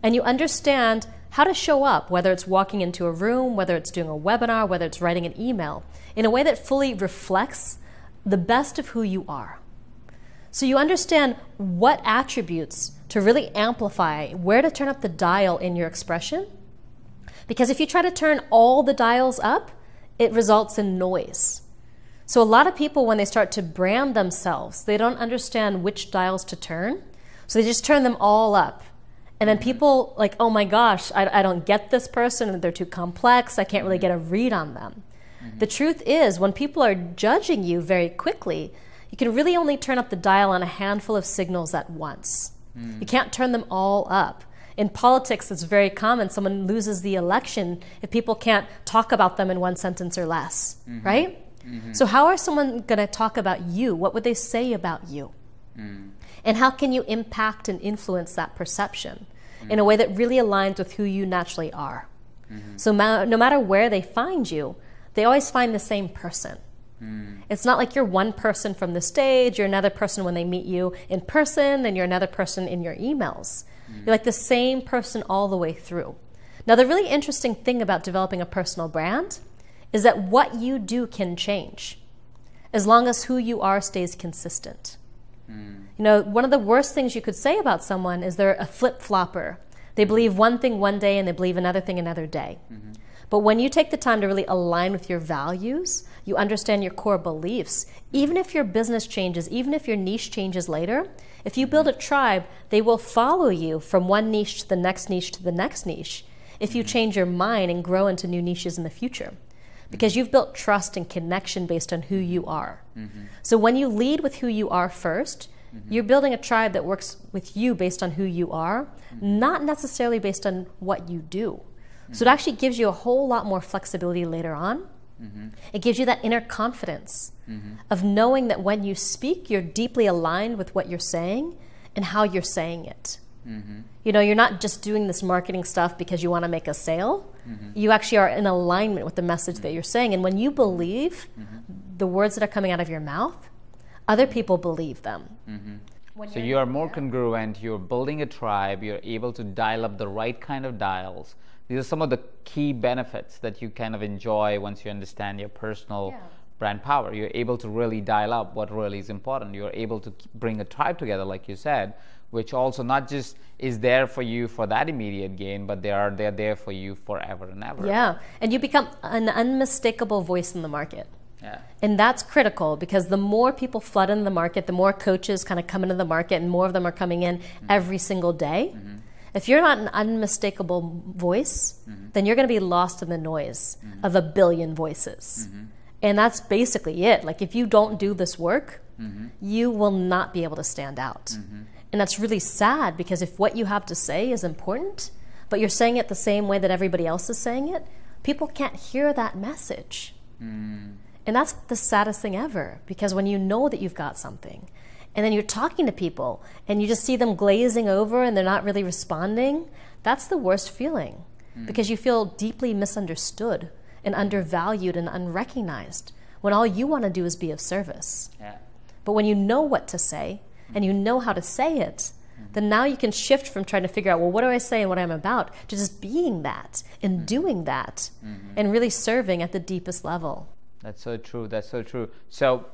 [SPEAKER 2] And you understand how to show up, whether it's walking into a room, whether it's doing a webinar, whether it's writing an email, in a way that fully reflects the best of who you are. So you understand what attributes to really amplify, where to turn up the dial in your expression. Because if you try to turn all the dials up, it results in noise. So a lot of people, when they start to brand themselves, they don't understand which dials to turn. So they just turn them all up. And then people like, oh my gosh, I don't get this person, they're too complex, I can't really get a read on them. The truth is, when people are judging you very quickly, you can really only turn up the dial on a handful of signals at once. You can't turn them all up. In politics, it's very common. Someone loses the election if people can't talk about them in one sentence or less, right? So how are someone going to talk about you? What would they say about you? And how can you impact and influence that perception in a way that really aligns with who you naturally are? So no matter where they find you, they always find the same person. It's not like you're one person from the stage, you're another person when they meet you in person, and you're another person in your emails. You're like the same person all the way through. Now, the really interesting thing about developing a personal brand is that what you do can change as long as who you are stays consistent. You know, one of the worst things you could say about someone is they're a flip-flopper. They believe one thing one day and they believe another thing another day. But when you take the time to really align with your values, you understand your core beliefs, even if your business changes, even if your niche changes later, if you build a tribe, they will follow you from one niche to the next niche to the next niche if you change your mind and grow into new niches in the future. Because you've built trust and connection based on who you are. So when you lead with who you are first, you're building a tribe that works with you based on who you are, not necessarily based on what you do. So it actually gives you a whole lot more flexibility later on It gives you that inner confidence of knowing that when you speak, you're deeply aligned with what you're saying and how you're saying it. You know, you're not just doing this marketing stuff because you want to make a sale. You actually are in alignment with the message that you're saying. And when you believe the words that are coming out of your mouth, other people believe them.
[SPEAKER 1] So you are more congruent, you're building a tribe, you're able to dial up the right kind of dials. These are some of the key benefits that you kind of enjoy once you understand your personal brand power. You're able to really dial up what really is important. You're able to bring a tribe together, like you said, which also not just is there for you for that immediate gain, but they're there for you forever and ever.
[SPEAKER 2] Yeah, and you become an unmistakable voice in the market.
[SPEAKER 1] Yeah.
[SPEAKER 2] And that's critical, because the more people flood into the market, the more coaches kind of come into the market, and more of them are coming in every single day. If you're not an unmistakable voice, then you're going to be lost in the noise of a billion voices. And that's basically it. Like, if you don't do this work, you will not be able to stand out. And that's really sad, because if what you have to say is important, but you're saying it the same way that everybody else is saying it, people can't hear that message. And that's the saddest thing ever, because when you know that you've got something, and then you're talking to people, and you just see them glazing over and they're not really responding, that's the worst feeling, because you feel deeply misunderstood and undervalued and unrecognized, when all you want to do is be of service. But when you know what to say, and you know how to say it, then now you can shift from trying to figure out, well, what do I say and what I'm about, to just being that and doing that and really serving at the deepest level.
[SPEAKER 1] That's so true. That's so true. So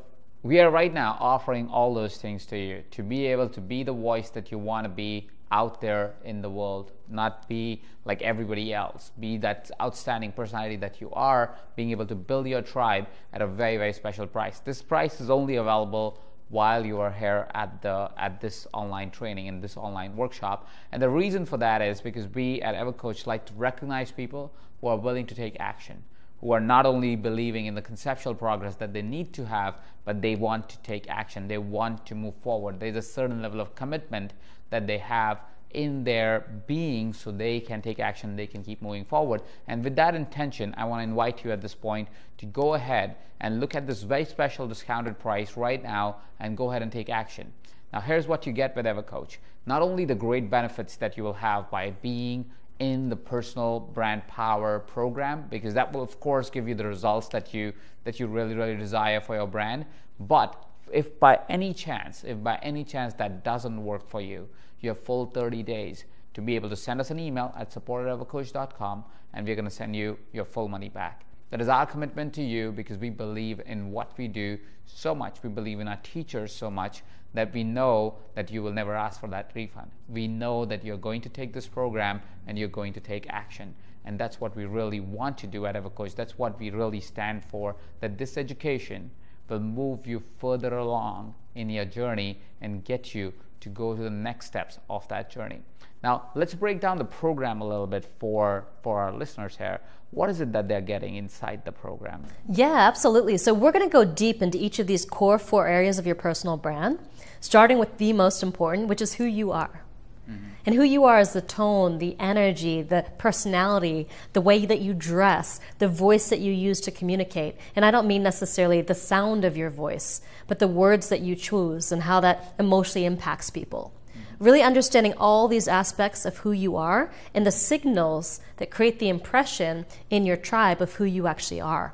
[SPEAKER 1] we are right now offering all those things to you, to be able to be the voice that you want to be out there in the world, not be like everybody else, be that outstanding personality that you are, being able to build your tribe at a very, very special price. This price is only available while you are here at this online training, in this online workshop. And the reason for that is because we at EverCoach like to recognize people who are willing to take action, who are not only believing in the conceptual progress that they need to have, but they want to take action. They want to move forward. There's a certain level of commitment that they have in their being, so they can take action, they can keep moving forward. And with that intention, I want to invite you at this point to go ahead and look at this very special discounted price right now and go ahead and take action. Now, here's what you get with EverCoach. Not only the great benefits that you will have by being in the personal brand power program, because that will of course give you the results that you really desire for your brand, but if by any chance that doesn't work for you, you have full 30 days to be able to send us an email at support@evercoach.com, and we're going to send you your full money back. That is our commitment to you, because we believe in what we do so much. We believe in our teachers so much that we know that you will never ask for that refund. We know that you're going to take this program and you're going to take action. And that's what we really want to do at EverCoach. That's what we really stand for, that this education will move you further along in your journey and get you to go to the next steps of that journey. Now, let's break down the program a little bit for our listeners here. What is it that they're getting inside the program?
[SPEAKER 2] Yeah, absolutely. So we're going to go deep into each of these core 4 areas of your personal brand, starting with the most important, which is who you are. And who you are is the tone, the energy, the personality, the way that you dress, the voice that you use to communicate. And I don't mean necessarily the sound of your voice, but the words that you choose and how that emotionally impacts people. Really understanding all these aspects of who you are and the signals that create the impression in your tribe of who you actually are.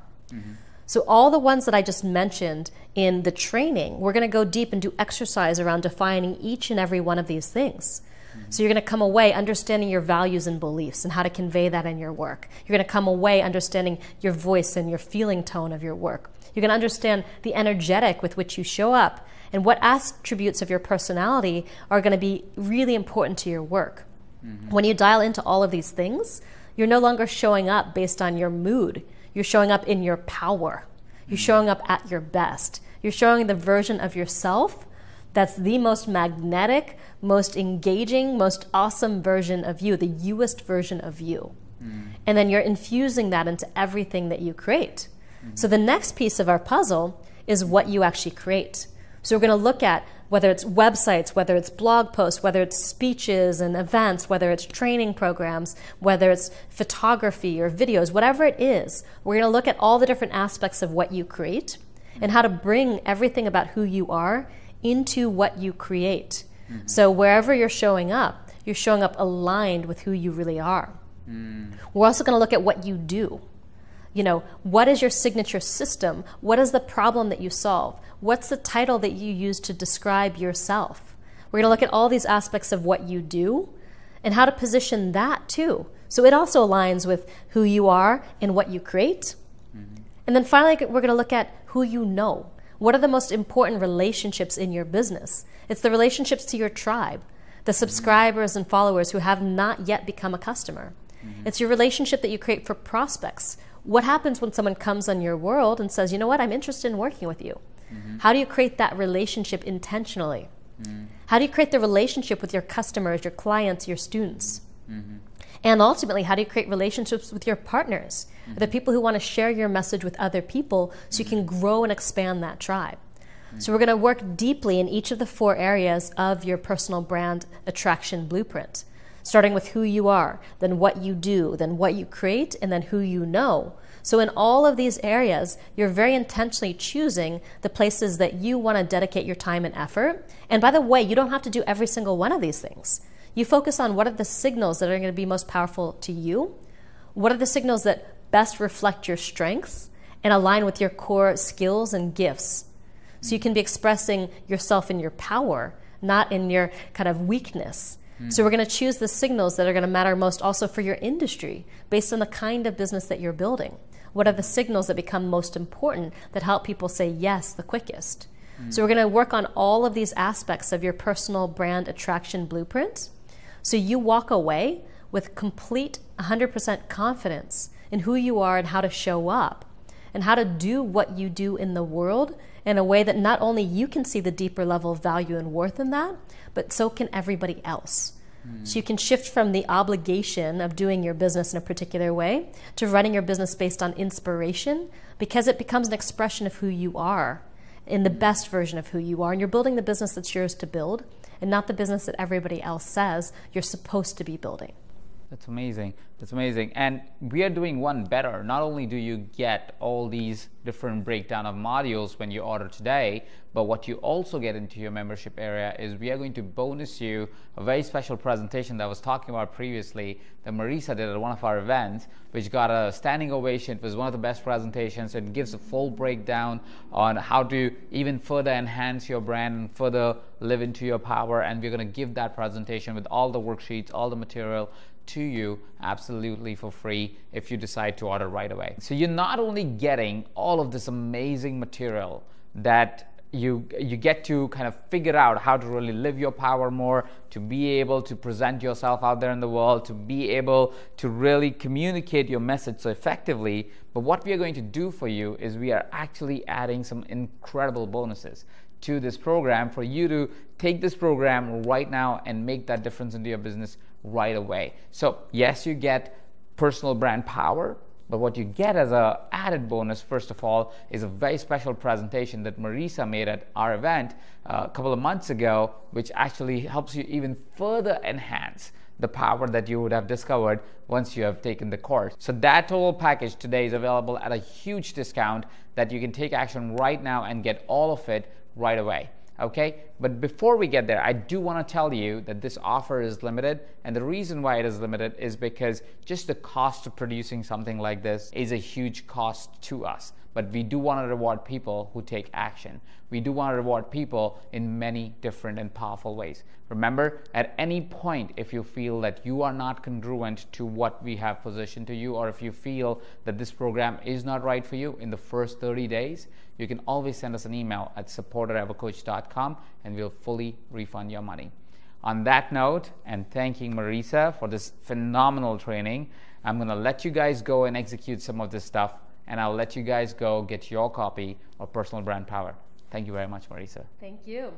[SPEAKER 2] So all the ones that I just mentioned in the training, we're going to go deep and do exercise around defining each and every one of these things. So you're going to come away understanding your values and beliefs and how to convey that in your work. You're going to come away understanding your voice and your feeling tone of your work. You're going to understand the energetic with which you show up and what attributes of your personality are going to be really important to your work. When you dial into all of these things, you're no longer showing up based on your mood. You're showing up in your power. You're showing up at your best. You're showing the version of yourself that's the most magnetic, most engaging, most awesome version of you, the youest version of you. And then you're infusing that into everything that you create. So the next piece of our puzzle is what you actually create. So we're going to look at whether it's websites, whether it's blog posts, whether it's speeches and events, whether it's training programs, whether it's photography or videos, whatever it is. We're going to look at all the different aspects of what you create and how to bring everything about who you are into what you create. So wherever you're showing up aligned with who you really are. We're also going to look at what you do. You know, what is your signature system? What is the problem that you solve? What's the title that you use to describe yourself? We're going to look at all these aspects of what you do and how to position that too. So it also aligns with who you are and what you create. And then finally, we're going to look at who you know. What are the most important relationships in your business? It's the relationships to your tribe, the subscribers and followers who have not yet become a customer. It's your relationship that you create for prospects. What happens when someone comes on your world and says, you know what, I'm interested in working with you? How do you create that relationship intentionally? How do you create the relationship with your customers, your clients, your students? And ultimately, how do you create relationships with your partners, the people who want to share your message with other people so you can grow and expand that tribe? So we're going to work deeply in each of the 4 areas of your personal brand attraction blueprint, starting with who you are, then what you do, then what you create, and then who you know. So in all of these areas, you're very intentionally choosing the places that you want to dedicate your time and effort. And by the way, you don't have to do every single one of these things. You focus on what are the signals that are going to be most powerful to you, what are the signals that best reflect your strengths and align with your core skills and gifts. So you can be expressing yourself in your power, not in your kind of weakness. So we're going to choose the signals that are going to matter most also for your industry based on the kind of business that you're building. What are the signals that become most important that help people say yes the quickest? So we're going to work on all of these aspects of your personal brand attraction blueprint. So you walk away with complete 100% confidence in who you are and how to show up and how to do what you do in the world in a way that not only you can see the deeper level of value and worth in that, but so can everybody else. So you can shift from the obligation of doing your business in a particular way to running your business based on inspiration, because it becomes an expression of who you are, in the best version of who you are. And you're building the business that's yours to build and not the business that everybody else says you're supposed to be building.
[SPEAKER 1] That's amazing. That's amazing. And we are doing one better. Not only do you get all these different breakdown of modules when you order today, but what you also get into your membership area is we are going to bonus you a very special presentation that I was talking about previously that Marisa did at one of our events, which got a standing ovation. It was one of the best presentations. It gives a full breakdown on how to even further enhance your brand and further live into your power. And we're going to give that presentation with all the worksheets, all the material to you absolutely for free if you decide to order right away. So you're not only getting all of this amazing material that you get to kind of figure out how to really live your power more, to be able to present yourself out there in the world, to be able to really communicate your message so effectively. But what we are going to do for you is we are actually adding some incredible bonuses to this program for you to take this program right now and make that difference into your business right away. So yes, you get personal brand power, but what you get as an added bonus, first of all, is a very special presentation that Marisa made at our event a couple of months ago, which actually helps you even further enhance the power that you would have discovered once you have taken the course. So that total package today is available at a huge discount that you can take action right now and get all of it right away. Okay, but before we get there, I do want to tell you that this offer is limited, and the reason why it is limited is because just the cost of producing something like this is a huge cost to us. But we do want to reward people who take action. We do want to reward people in many different and powerful ways. Remember, at any point, if you feel that you are not congruent to what we have positioned to you, or if you feel that this program is not right for you in the first 30 days, you can always send us an email at support@evercoach.com and we'll fully refund your money. On that note, and thanking Marisa for this phenomenal training, I'm going to let you guys go and execute some of this stuff, and I'll let you guys go get your copy of Personal Brand Power. Thank you very much, Marisa.
[SPEAKER 2] Thank you.